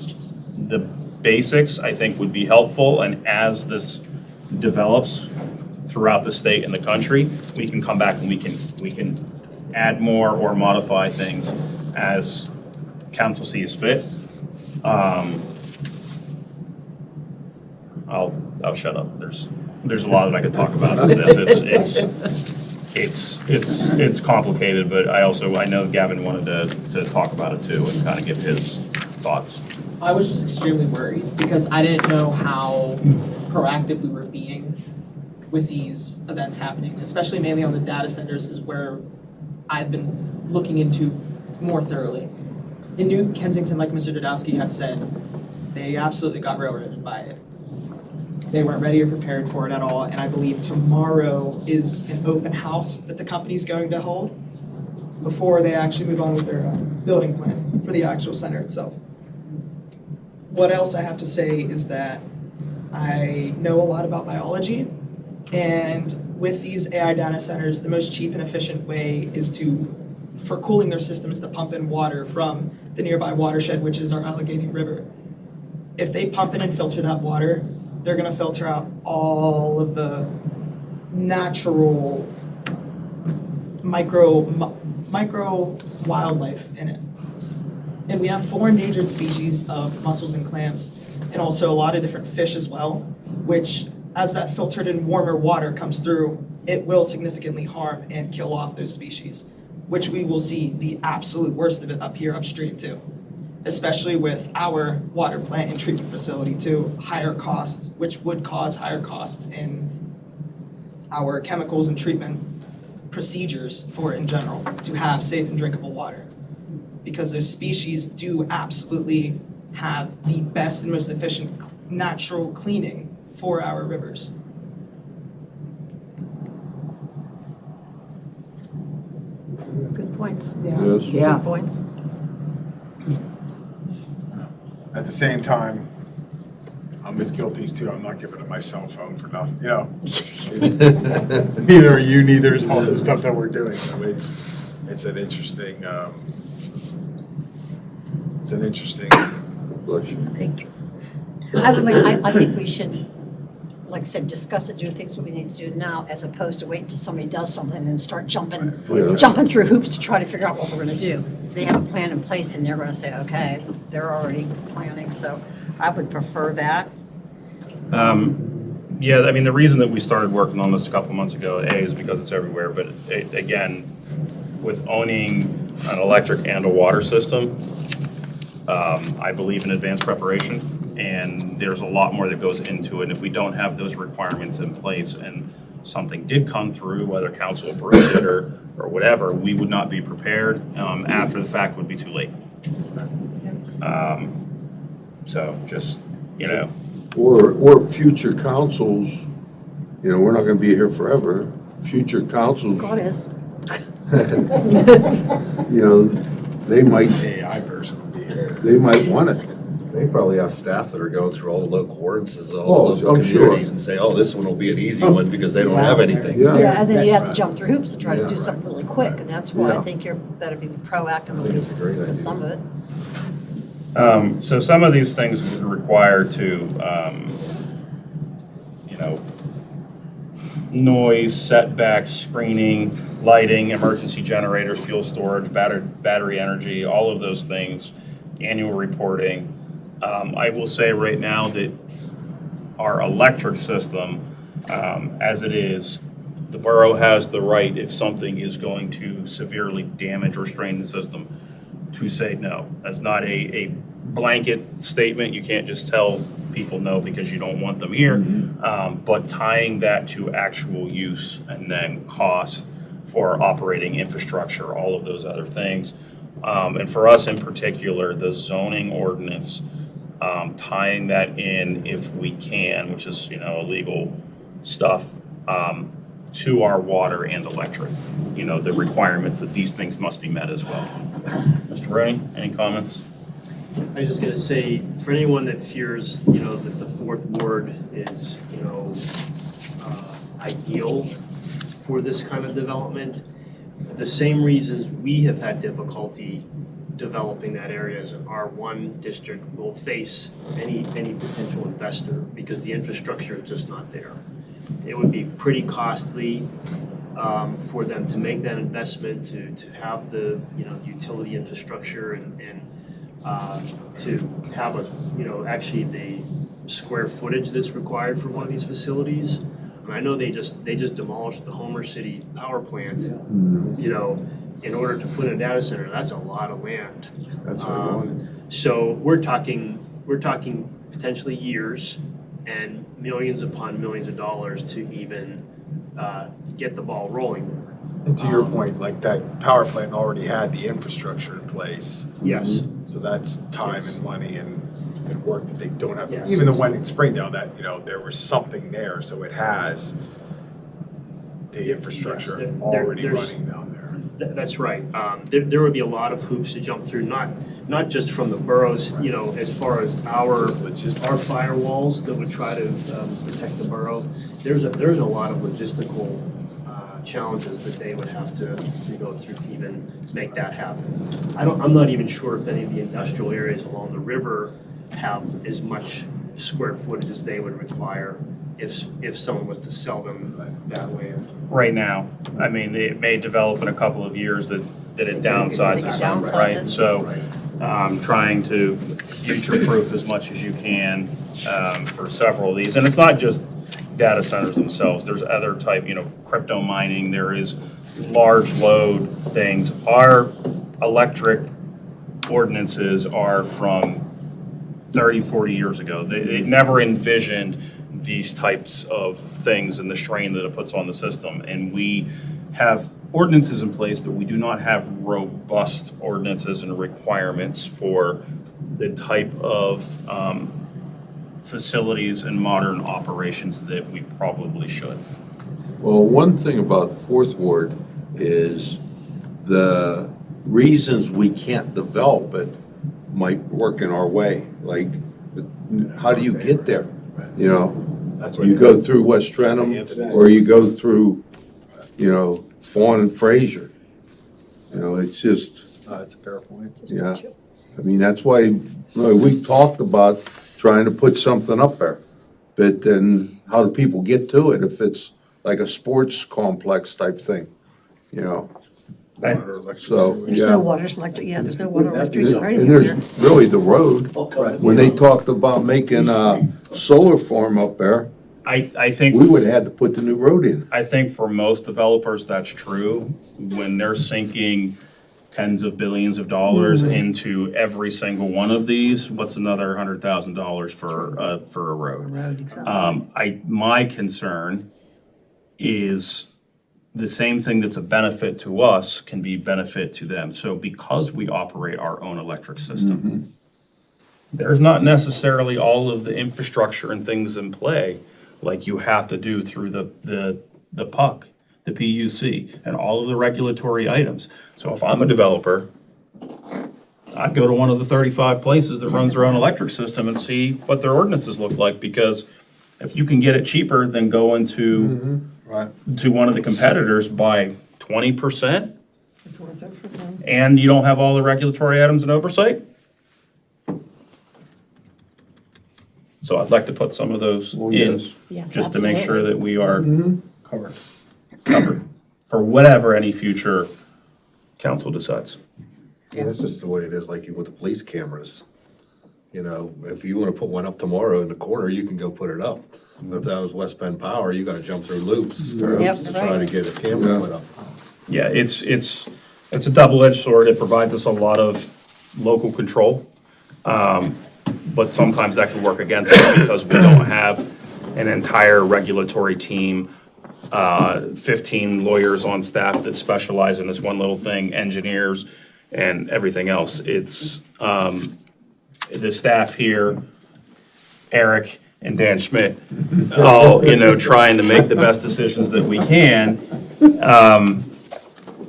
the basics, I think, would be helpful. And as this develops throughout the state and the country, we can come back and we can add more or modify things as council sees fit. I'll shut up. There's a lot that I could talk about in this. It's complicated, but I know Gavin wanted to talk about it too and kind of give his thoughts. I was just extremely worried because I didn't know how proactive we were being with these events happening, especially mainly on the data centers is where I've been looking into more thoroughly. In New Kensington, like Mr. Dudowski had said, they absolutely got railroaded by it. They weren't ready or prepared for it at all, and I believe tomorrow is an open house that the company's going to hold before they actually move on with their building plan for the actual center itself. what else I have to say is that I know a lot about biology, and with these AI data centers, the most cheap and efficient way for cooling their systems to pump in water from the nearby watershed, which is our Allegheny River. If they pump in and filter that water, they're gonna filter out all of the natural micro wildlife in it. And we have 4 endangered species of mussels and clams, and also a lot of different fish as well, which as that filtered and warmer water comes through, it will significantly harm and kill off those species, which we will see the absolute worst of it up here upstream too. Especially with our water plant and treatment facility too, higher costs, which would cause higher costs in our chemicals and treatment procedures for it in general to have safe and drinkable water. Because those species do absolutely have the best and most efficient natural cleaning for our rivers. Good points. Yes. Good points. At the same time, I'm as guilty as too. I'm not giving up my cell phone for nothing, you know. Neither are you, neither is all the stuff that we're doing. So it's an interesting, Thank you. I think we should, like I said, discuss it, do things that we need to do now, as opposed to waiting until somebody does something and start jumping through hoops to try to figure out what we're gonna do. If they have a plan in place, and they're gonna say, okay, they're already planning, so I would prefer that. Yeah, I mean, the reason that we started working on this a couple months ago, is because it's everywhere, but again, with owning an electric and a water system, I believe in advanced preparation, and there's a lot more that goes into it. And if we don't have those requirements in place and something did come through, whether council approved it or whatever, we would not be prepared. After the fact would be too late. So just, you know. Or future councils, you know, we're not gonna be here forever. Future councils, Scott is. you know, they might, AI person would be here. they might want it. They probably have staff that are going through all the local ordinances, all Oh, the local I'm sure. communities and say, oh, this one will be an easy one because they don't have anything. Yeah. Yeah, and then you have to jump through hoops to try to do Yeah. something really quick, and that's why I Yeah. think you're better be proactive I think it's a great idea. with some of it. So some of these things would require to, noise, setbacks, screening, lighting, emergency generators, fuel storage, battery energy, all of those things, annual reporting. I will say right now that our electric system, as it is, the borough has the right, if something is going to severely damage or strain the system, to say no. That's not a blanket statement. You can't just tell people no because you don't want them here. But tying that to actual use and then cost for operating infrastructure, all of those other things. And for us in particular, the zoning ordinance, tying that in if we can, which is, illegal stuff, to our water and electric. The requirements that these things must be met as well. Mr. Rooney, any comments? I was just gonna say, for anyone that fears, that the fourth ward is, ideal for this kind of development, the same reasons we have had difficulty developing that area as an R1 district will face any potential investor because the infrastructure is just not there. It would be pretty costly for them to make that investment, to have the, utility infrastructure and to have actually the square footage that's required for one of these facilities. And I know they just demolished the Homer City power plant, in order to put in a data center. That's a lot of land. That's what I wanted. So we're talking potentially years and millions upon millions of dollars to even get the ball rolling. And to your point, like that power plant already had the infrastructure in place. Yes. So that's time and money and work that they don't have to, Yes, even the it's- one in Springdale, that, there was something there, so it has the infrastructure Yes, already there's- running down there. That's right. There would be a lot of hoops to jump through, not just from the boroughs, as far as our firewalls that would try to protect the borough. There's a lot of logistical challenges that they would have to go through to even make that happen. I'm not even sure if any of the industrial areas along the river have as much square footage as they would require if someone was to sell them that way. Right now, I mean, it may develop in a couple of years that it downsizes some, Downsize right? it. So, trying to future-proof as much as you can, for several of these. And it's not just data centers themselves, there's other type, crypto mining, there is large load things. Our electric ordinances are from 30, 40 years ago. They never envisioned these types of things and the strain that it puts on the system. And we have ordinances in place, but we do not have robust ordinances and requirements for the type of facilities and modern operations that we probably should. Well, one thing about Fourth Ward is the reasons we can't develop it might work in our way. Like, how do you get there? You go through West Trentham, or you go through, Fawn and Fraser. It's just, That's a fair point. yeah. I mean, that's why, we talked about trying to put something up there. But then how do people get to it if it's like a sports complex type thing, So, There's no yeah. water, there's no water, electric, or And anything there. there's really the road. When they talked about making a solar farm up there, I think. we would have had to put the new road in. I think for most developers, that's true. When they're sinking tens of billions of dollars into every single one of these, what's another $100,000 for a road? Road, exactly. My concern is the same thing that's a benefit to us can be benefit to them. So because we operate our own electric system, there's not necessarily all of the infrastructure and things in play like you have to do through the PUC, the PUC, and all of the regulatory items. So if I'm a developer, I'd go to one of the 35 places that runs their own electric system and see what their ordinances look like, because if you can get it cheaper than going to one of the competitors by 20%, It's worth it for them. and you don't have all the regulatory items and oversight. So I'd like to put some of those Oh, in, yes. Yes, just to make sure absolutely. that we are covered for whatever any future council decides. Yeah. That's just the way it is, like with the police cameras. If you wanna put one up tomorrow in the corner, you can go put it up. But if that was West Bend Power, you gotta jump through loops to try to right. get a camera Yeah. put up. Yeah, it's a double-edged sword. It provides us a lot of local control. But sometimes that can work against us because we don't have an entire regulatory team, 15 lawyers on staff that specialize in this one little thing, engineers and everything else. It's, the staff here, Eric and Dan Schmidt, all, trying to make the best decisions that we can.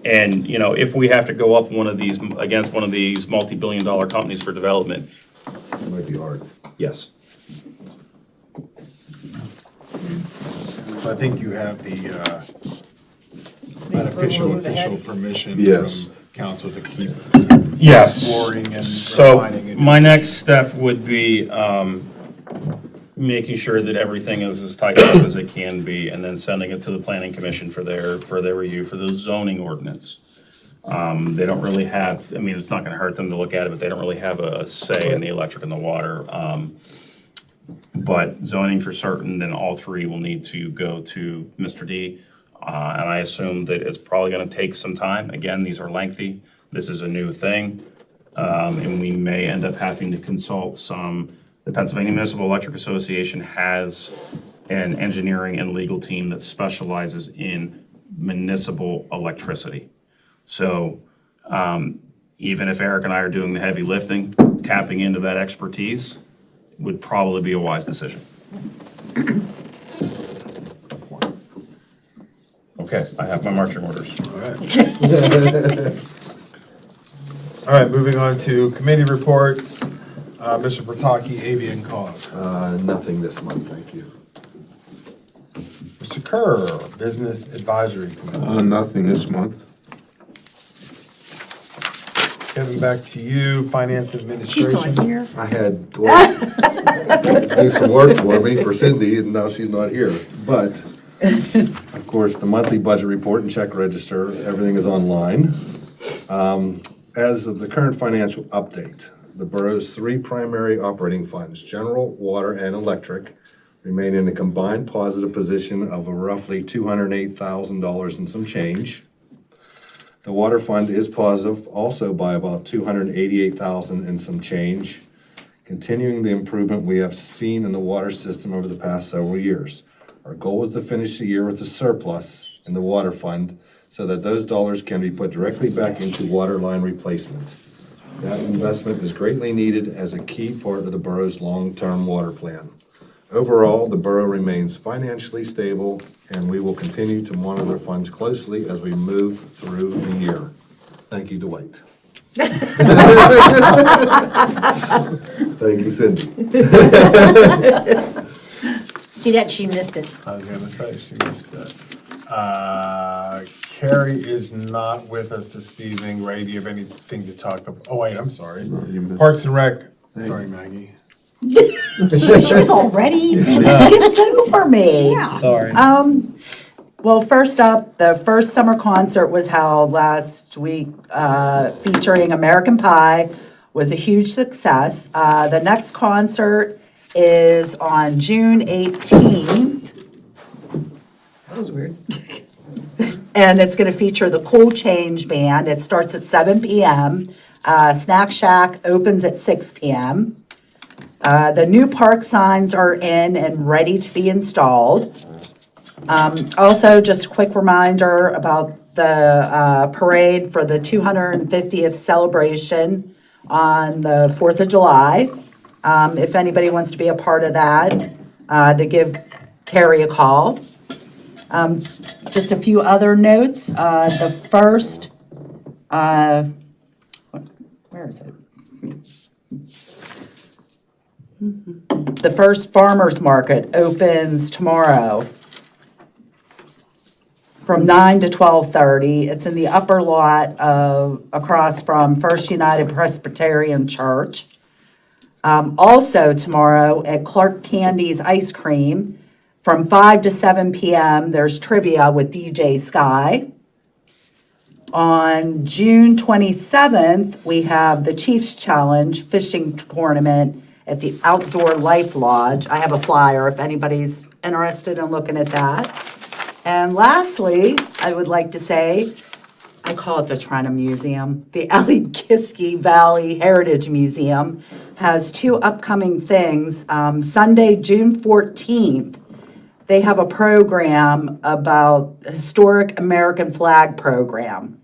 And, if we have to go up against one of these multi-billion-dollar companies for development, It might be hard. yes. I think you have the Maybe official we'll move ahead. permission Yes. from council to keep Yes. exploring and So refining. and- my next step would be making sure that everything is as tight up as it can be, and then sending it to the planning commission for their review for the zoning ordinance. They don't really have, it's not gonna hurt them to look at it, but they don't really have a say in the electric and the water. But zoning for certain, then all three will need to go to Mr. D. And I assume that it's probably gonna take some time. Again, these are lengthy. This is a new thing. And we may end up having to consult the Pennsylvania Municipal Electric Association has an engineering and legal team that specializes in municipal electricity. So, even if Eric and I are doing the heavy lifting, tapping into that expertise would probably be a wise decision. Okay. Okay, I have my marching orders. All right, moving on to committee reports. Mr. Bertocchi, Avian Cog. Nothing this month, thank you. Mr. Kerr, Business Advisory Committee. Nothing this month. Kevin, back to you, Finance Administration. She's not here. I had do some work for me, for Cindy, and now she's not here. But, of course, the monthly budget report and check register, everything is online. As of the current financial update, the borough's three primary operating funds, general, water, and electric, remain in a combined positive position of roughly $208,000 and some change. The water fund is positive also by about $288,000 and some change, continuing the improvement we have seen in the water system over the past several years. Our goal is to finish the year with a surplus in the water fund so that those dollars can be put directly back into water line replacement. That investment is greatly needed as a key part of the borough's long-term water plan. Overall, the borough remains financially stable, and we will continue to monitor funds closely as we move through the year. Thank you, Dwight. Thank you, Cindy. See that? She missed it. I was gonna say, she missed that. Carrie is not with us this evening. Ray, do you have anything to talk about? Oh, wait, I'm sorry. Parks and Rec, sorry, Maggie. She was all ready. Two for me. Yeah. Sorry. Well, first up, the first summer concert was held last week, featuring American Pie, was a huge success. The next concert is on June 18th. That was weird. And it's gonna feature the Cool Change Band. It starts at 7 p.m. Snack Shack opens at 6 p.m. The new park signs are in and ready to be installed. Also, just a quick reminder about the parade for the 250th celebration on the 4th of July. If anybody wants to be a part of that, to give Carrie a call. Just a few other notes. The first, where is it? The first farmer's market opens tomorrow from 9 to 12:30. It's in the upper lot across from First United Presbyterian Church. Also tomorrow at Clark Candy's Ice Cream, from 5 to 7 p.m., there's trivia with DJ Sky. On June 27th, we have the Chiefs Challenge Fishing Tournament at the Outdoor Life Lodge. I have a flyer if anybody's interested in looking at that. And lastly, I would like to say, I call it the Trenum Museum. The Allegheny Valley Heritage Museum has two upcoming things. Sunday, June 14th, they have a program about historic American flag program.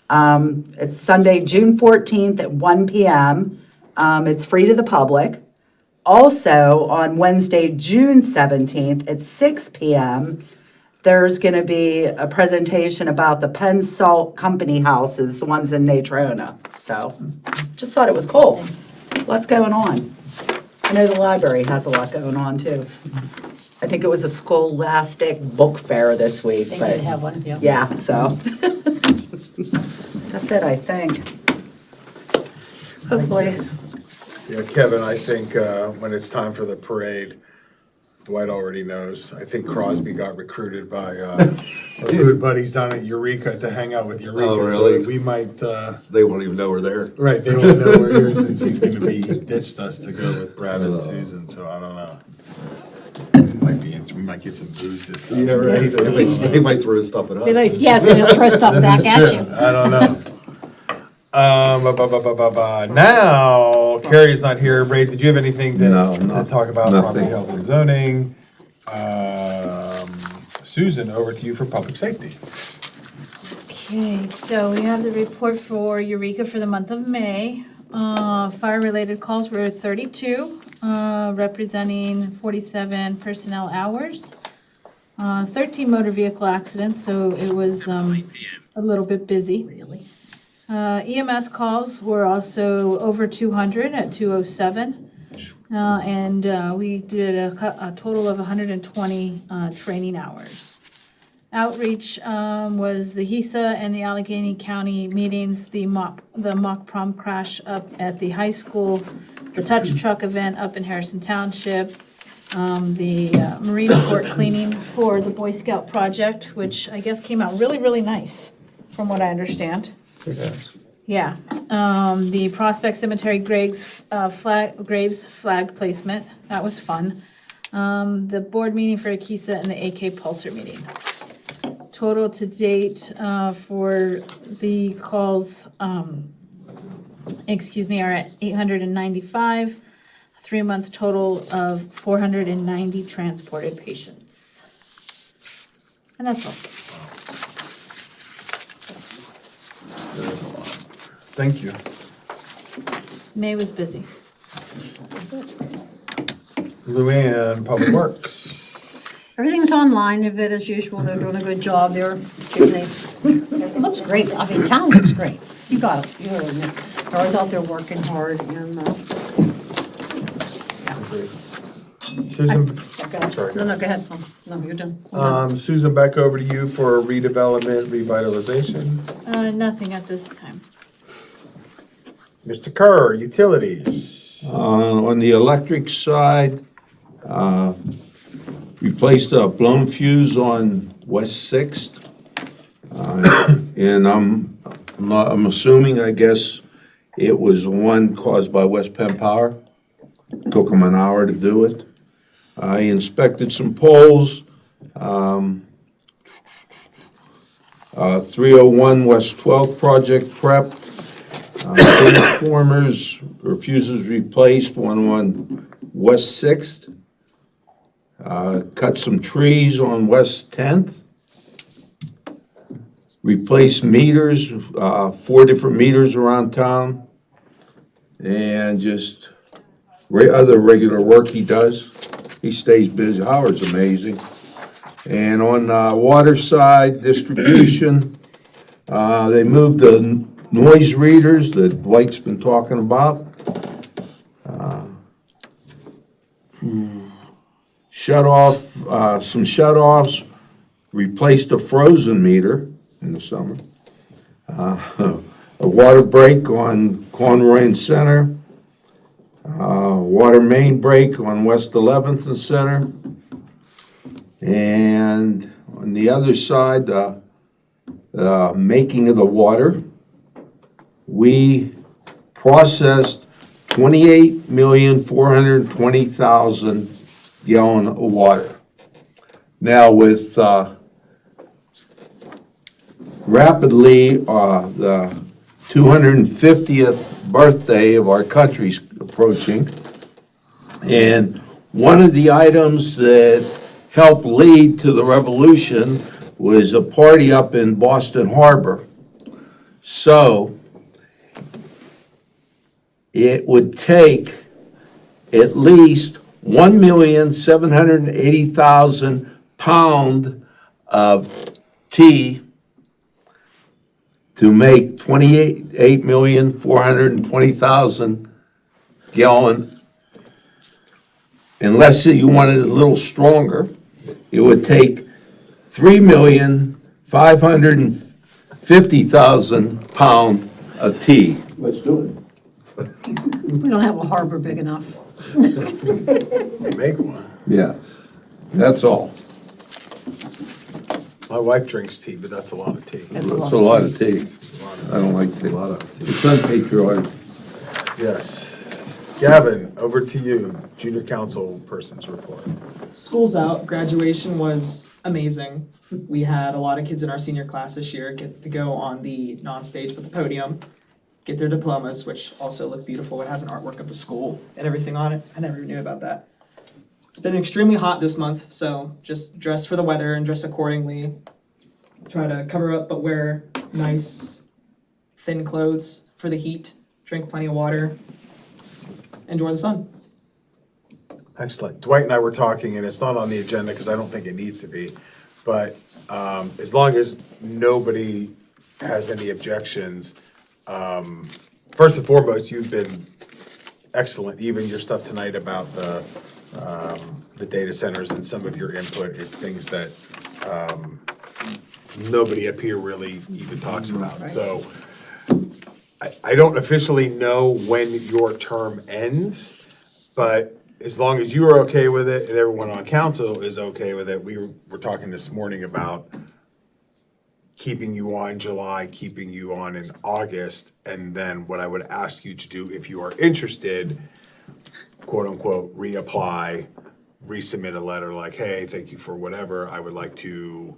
It's Sunday, June 14th at 1 p.m. It's free to the public. Also, on Wednesday, June 17th at 6 p.m., there's going to be a presentation about the Penn Salt Company houses, the ones in Natrona. So, just thought it was cool. Lots going on. I know the library has a lot going on, too. I think it was a scholastic book fair this week. They but did have one, yeah. Yeah, so. That's it, I think. Hopefully. Yeah, Kevin, I think when it's time for the parade, Dwight already knows. I think Crosby got recruited by our good buddies down at Eureka to hang out with Eureka. Oh, really? So we might, They won't even know we're there. right, they don't know we're here since he's gonna be ditched us to go with Brad and Susan, so I don't know. We might get some booze this time. Yeah, right. They might throw stuff at us. Yeah, it's gonna throw stuff back at you. I don't know. Now, Carrie's not here. Ray, did you have anything to talk about? Property nothing. health and zoning. Susan, over to you for public safety. Okay, so we have the report for Eureka for the month of May. Fire-related calls were 32, representing 47 personnel hours. 13 motor vehicle accidents, so it was a little bit busy. Really? EMS calls were also over 200 at 207. And we did a total of 120 training hours. Outreach was the HISA and the Allegheny County meetings, the mock prom crash up at the high school, the Touch a Truck event up in Harrison Township, the Marina Fort cleaning for the Boy Scout project, which I guess came out really, really nice, from what I understand. Yes. Yeah, the Prospect Cemetery Graves flag placement, that was fun. The board meeting for Akisa and the AK Pulsar meeting. Total to date for the calls, are at 895. 3-month total of 490 transported patients. And that's all. Thank you. May was busy. Luann, Public Works. Everything's online, a bit as usual, they're doing a good job, it looks great, I mean, town looks great, you got it, you really admit. They're always out there working hard and, Susan, sorry. No, go ahead, no, you're done. Susan, back over to you for redevelopment, revitalization. Nothing at this time. Mr. Kerr, utilities. On the electric side, replaced a blown fuse on West Sixth. And I'm assuming, I guess, it was the one caused by West Penn Power. Took them an hour to do it. I inspected some poles. 301 West 12th project prep. Transformers, or fuses replaced, one on West 6th. Cut some trees on West 10th. Replaced meters, 4 different meters around town. And just other regular work he does. He stays busy. Howard's amazing. And on water side, distribution, they moved the noise readers that Dwight's been talking about. Shut off, some shut-offs, replaced a frozen meter in the summer. A water break on Conroy and Center. Water main break on West 11th and Center. And on the other side, making of the water, we processed 28,420,000 gallon of water. Now with rapidly the 250th birthday of our country's approaching, and one of the items that helped lead to the revolution was a party up in Boston Harbor. So it would take at least 1,780,000 pounds of tea to make 28,420,000 gallon. Unless you wanted it a little stronger, it would take 3,550,000 pounds of tea. Let's do it. We don't have a harbor big enough. Make one. Yeah, that's all. My wife drinks tea, but that's a lot of tea. That's It's a lot of tea. I don't like tea. A lot of tea. It's unpatriotic. Yes. Gavin, over to you, junior council person's report. School's out. Graduation was amazing. We had a lot of kids in our senior class this year get to go on the non-stage with the podium, get their diplomas, which also look beautiful. It has an artwork of the school and everything on it. I never knew about that. It's been extremely hot this month, so just dress for the weather and dress accordingly. Try to cover up, but wear nice, thin clothes for the heat. Drink plenty of water. Enjoy the sun. Excellent. Dwight and I were talking, and it's not on the agenda because I don't think it needs to be. But as long as nobody has any objections, first and foremost, you've been excellent. Even your stuff tonight about the data centers and some of your input is things that nobody up here really even talks about. So I don't officially know when your term ends, but as long as you are okay with it and everyone on council is okay with it, we were talking this morning about keeping you on July, keeping you on in August, and then what I would ask you to do if you are interested, quote unquote, reapply, resubmit a letter like, hey, thank you for whatever, I would like to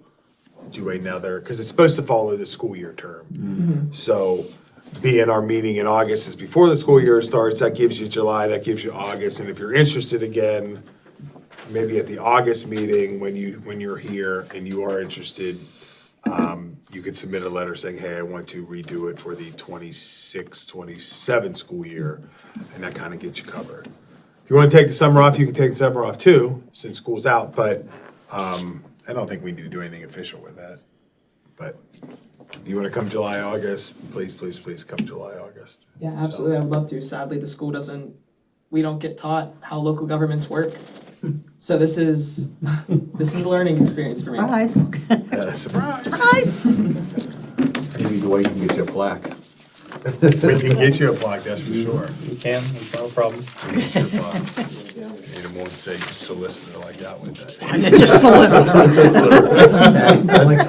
do another, because it's supposed to follow the school year term. So being our meeting in August is before the school year starts, that gives you July, that gives you August, and if you're interested again, maybe at the August meeting, when you're here and you are interested, you could submit a letter saying, hey, I want to redo it for the 26, 27 school year, and that kind of gets you covered. If you want to take the summer off, you can take the summer off too, since school's out, but I don't think we need to do anything official with that. But if you want to come July, August, please, please, please come July, August. Yeah, absolutely, I would love to. Sadly, the school we don't get taught how local governments work. So this is a learning experience for me. Surprise. Surprise. Surprise. Maybe Dwight can get you a plaque. We can get you a plaque, that's for sure. You can, it's not a problem. We can get you a plaque. And it won't say solicitor like that with that. And it's just solicitor.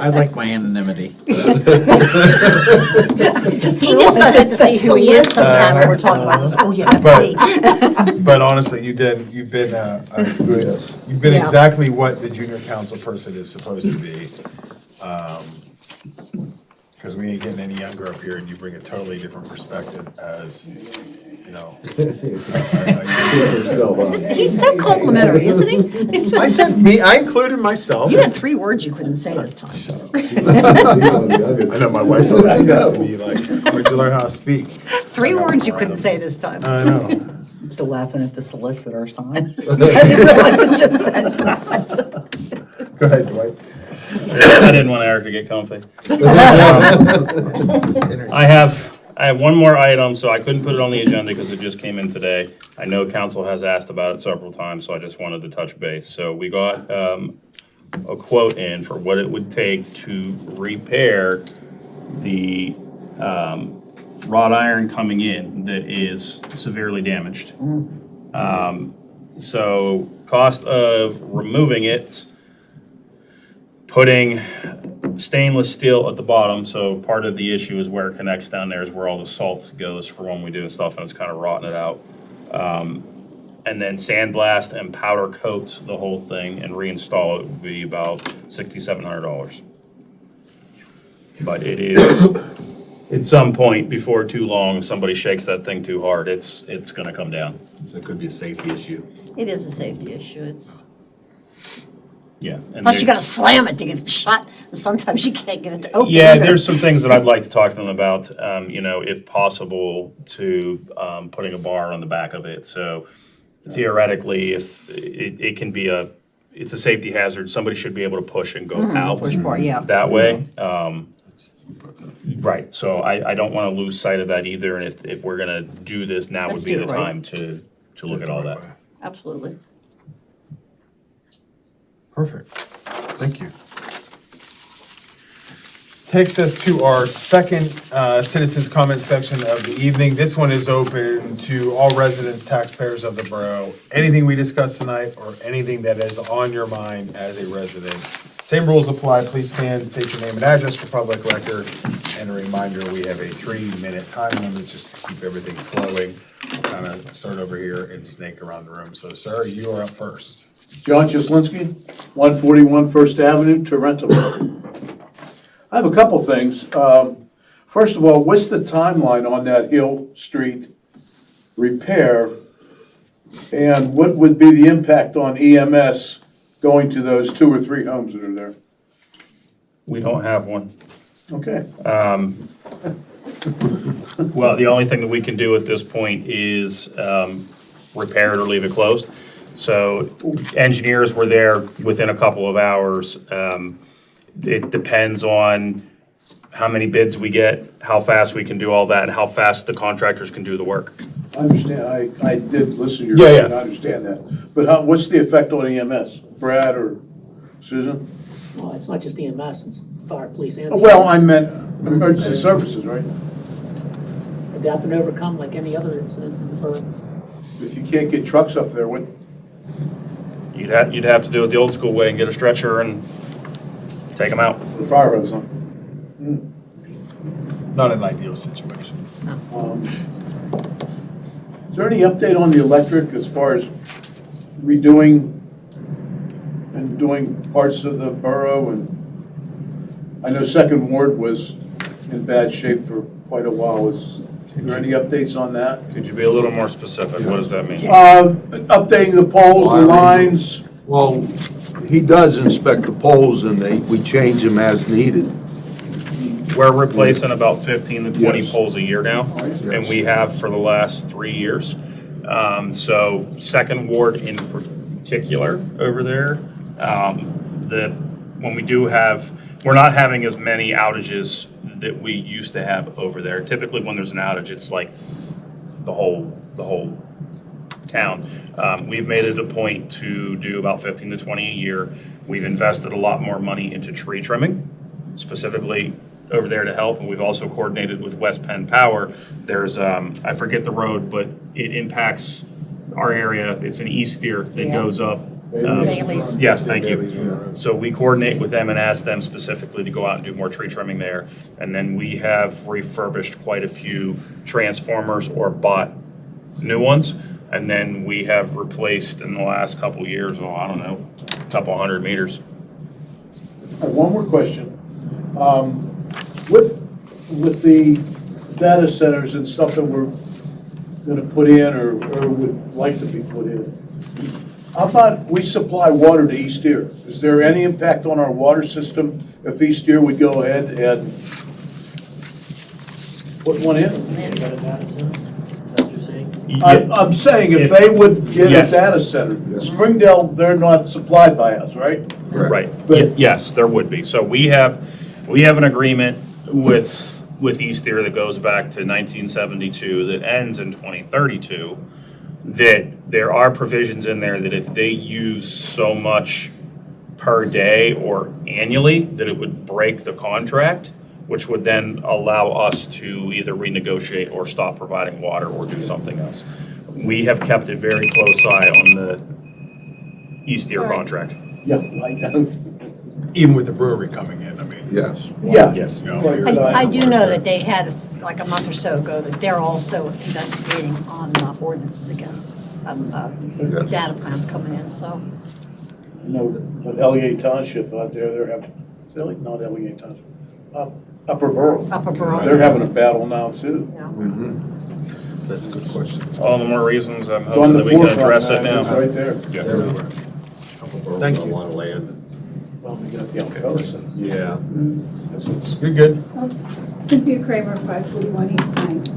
I like my anonymity. He just doesn't see who he is sometimes when we're talking about this. Oh, yeah, that's me. But honestly, you've been good, you've been Yeah. exactly what the junior council person is supposed to be. Because we ain't getting any younger up here, and you bring a totally different perspective as, you know. He's so complimentary, isn't he? I said me, I included myself. You had 3 words you couldn't say this time. I know my wife's already texting me like, where'd you learn how to speak? 3 words you couldn't say this time. I know. I'm still laughing at the solicitor sign. I didn't realize it just said that. Go ahead, Dwight. I didn't want Eric to get comfy. I have one more item, so I couldn't put it on the agenda because it just came in today. I know council has asked about it several times, so I just wanted to touch base. So we got a quote in for what it would take to repair the wrought iron coming in that is severely damaged. So cost of removing it, putting stainless steel at the bottom, so part of the issue is where it connects down there is where all the salt goes for when we do stuff, and it's kind of rotting it out. And then sandblast and powder coat the whole thing and reinstall it would be about $6,700. But it is, at some point before too long, if somebody shakes that thing too hard, it's gonna come down. So it could be a safety issue. It is a safety issue. It's, Yeah. and plus you there- gotta slam it to get it shut, and sometimes you can't get it to open. Yeah, either. there's some things that I'd like to talk to them about, if possible, to putting a bar on the back of it. So theoretically, if it can be it's a safety hazard, somebody should be able to push and go out Push bar, yeah. that way. Right, so I don't want to lose sight of that either, and if we're gonna do this, now would Let's be do the it right. time to look at all that. Absolutely. Perfect. Thank you. Takes us to our second citizens comment section of the evening. This one is open to all residents, taxpayers of the borough. Anything we discussed tonight or anything that is on your mind as a resident. Same rules apply. Please stand, state your name and address for public record. And a reminder, we have a 3-minute time limit just to keep everything flowing. Kind of start over here and snake around the room. So, sir, you are up first. John Jaslinski, 141 First Avenue, Toronto. I have a couple things. First of all, what's the timeline on that Hill Street repair? And what would be the impact on EMS going to those 2 or 3 homes that are there? We don't have one. Okay. Well, the only thing that we can do at this point is repair it or leave it closed. So engineers were there within a couple of hours. It depends on how many bids we get, how fast we can do all that, and how fast the contractors can do the work. I understand, I did listen to your, Yeah, yeah. meeting, I understand that. But what's the effect on EMS? Brad or Susan? Well, it's not just EMS, it's fire, police, and. Well, I meant emergency services, right? Adapt and overcome like any other incident in the borough. If you can't get trucks up there, what, You'd have to do it the old school way and get a stretcher and take them out. the fire hose on? Not an ideal situation. Is there any update on the electric as far as redoing and doing parts of the borough? And I know Second Ward was in bad shape for quite a while. Is there any updates on that? Could you be a little more specific? What does that mean? Updating the poles, the lines. Well, he does inspect the poles and we change them as needed. We're replacing about 15 to 20 Yes. poles a year now, and we have for the last 3 years. So Second Ward in particular over there, when we do have, we're not having as many outages that we used to have over there. Typically, when there's an outage, it's like the whole town. We've made it a point to do about 15 to 20 a year. We've invested a lot more money into tree trimming, specifically over there to help, and we've also coordinated with West Penn Power. There's, I forget the road, but it impacts our area. It's an east steer that Yeah. goes up. Bailey's. Yes, thank you. So we coordinate with them and ask them specifically to go out and do more tree trimming there. And then we have refurbished quite a few transformers or bought new ones. And then we have replaced in the last couple of years, I don't know, a couple 100 meters. I have one more question. With the data centers and stuff that we're gonna put in or would like to be put in, how about we supply water to East Deer? Is there any impact on our water system if East Deer would go ahead and put one in? You got a data center? Is that what you're saying? I'm saying if they would get a Yes. data center, Springdale, they're not supplied by us, right? Right. But- Yes, there would be. So we have an agreement with East Deer that goes back to 1972 that ends in 2032, that there are provisions in there that if they use so much per day or annually, that it would break the contract, which would then allow us to either renegotiate or stop providing water or do something else. We have kept a very close eye on the East Deer contract. Yeah, like that. Even with the brewery coming in, I mean. Yes. Yeah. Yes. I do know that they had, like a month or so ago, that they're also investigating on ordinances against data plans coming in, so. No, but LEA Township out there, they're having, not LEA Township, Upper Borough. Upper Borough. They're having a battle now too. Yeah. That's a good question. All the more reasons I'm It's on hoping the that we can forefront, address it man. It's now. right there. Everywhere. Thank you. A lot of land. Well, we got the Alcoa Center. Yeah. That's what's. You're good. Cynthia Kramer, 541 East Ninth.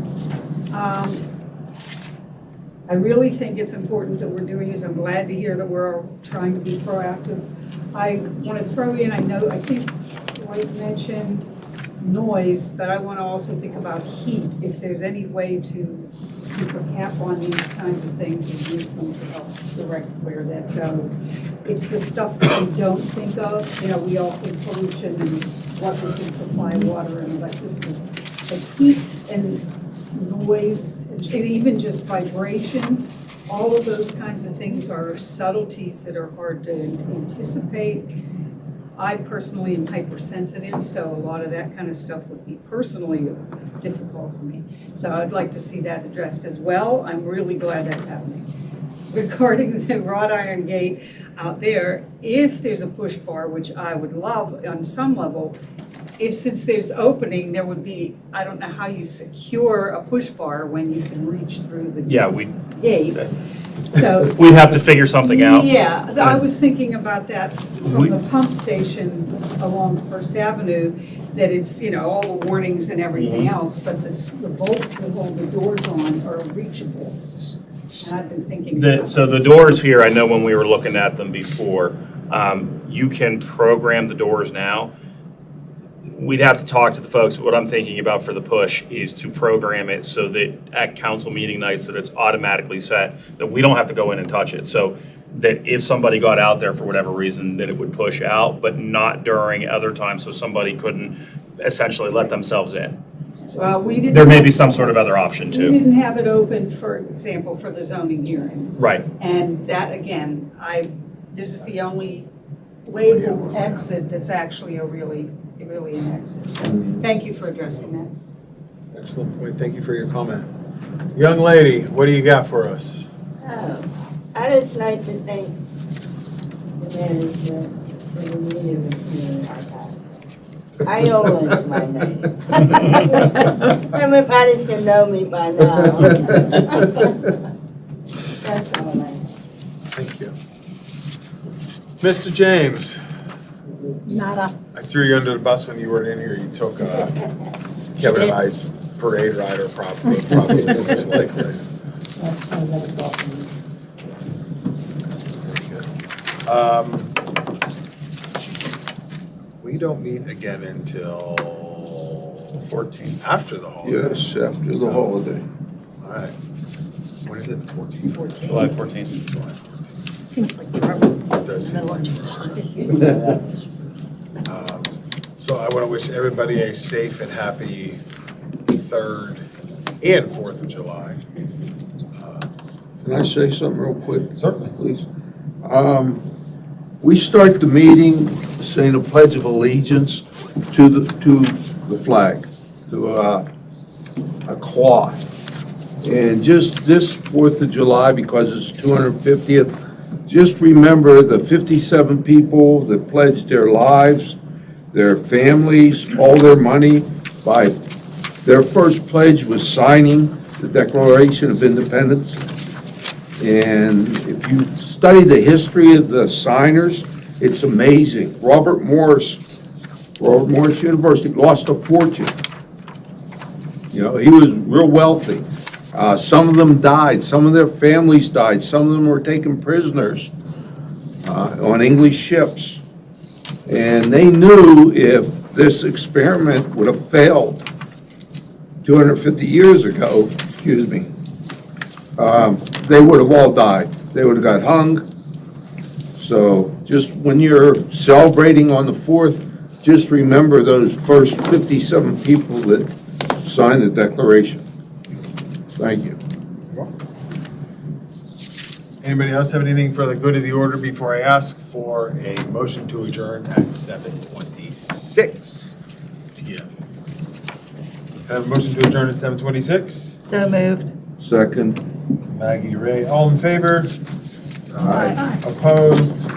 I really think it's important that we're doing this. I'm glad to hear that we're all trying to be proactive. I want to throw in, I think Dwight mentioned noise, but I want to also think about heat. If there's any way to keep a cap on these kinds of things and use them to help direct where that goes. It's the stuff that we don't think of. We all think pollution and what we can supply water and electricity. But heat and noise, and even just vibration, all of those kinds of things are subtleties that are hard to anticipate. I personally am hypersensitive, so a lot of that kind of stuff would be personally difficult for me. So I'd like to see that addressed as well. I'm really glad that's happening. Regarding the wrought iron gate out there, if there's a push bar, which I would love on some level, since there's opening, there would be, I don't know how you secure a push bar when you can reach through the gate. So We'd have to figure something out. yeah, I was thinking about that from the pump station along First Avenue, that it's, all the warnings and everything else, but the bolts that hold the doors on are reachable. And I've been thinking about So the doors here, I know when we were looking at them before, you can program the doors now. We'd have to talk to the folks, but what I'm thinking about for the push is to program it so that at council meeting nights that it's automatically set, that we don't have to go in and touch it. So that if somebody got out there for whatever reason, that it would push out, but not during other times, so somebody couldn't essentially let themselves in. Well, we didn't. There may be some sort of other option We too. didn't have it open, for example, for the zoning hearing. Right. And that, again, this is the only labeled exit that's actually really an exit. So thank you for addressing that. Excellent point, thank you for your comment. Young lady, what do you got for us? I'd just like to thank the management for the meeting with me I got. Iowa's my name. Everybody can know me by now. That's all I have. Thank you. Mr. James, Nada. I threw you under the bus when you weren't in here. You took Kevin and I's parade rider probably most likely. We don't meet again until 14th, after the holiday. Yes, after the holiday. All right. When is it, the 14th? 14. July 14th. Seems like forever. Does Middle of July. So I want to wish everybody a safe and happy 3rd and 4th of July. Can I say something real quick? Certainly. Please. We start the meeting saying a pledge of allegiance to the flag, to a cloth. And just this 4th of July, because it's 250th, just remember the 57 people that pledged their lives, their families, all their money by their first pledge was signing the Declaration of Independence. And if you study the history of the signers, it's amazing. Robert Morris University lost a fortune. You know, he was real wealthy. Some of them died, some of their families died, some of them were taken prisoners on English ships. And they knew if this experiment would have failed 250 years ago, they would have all died. They would have got hung. So just when you're celebrating on the 4th, just remember those first 57 people that signed the Declaration. Thank you. Anybody else have anything for the good of the order before I ask for a motion to adjourn at 7:26 p.m.? Have a motion to adjourn at 7:26? So moved. Second. Maggie, Ray, all in favor? Aye. Opposed?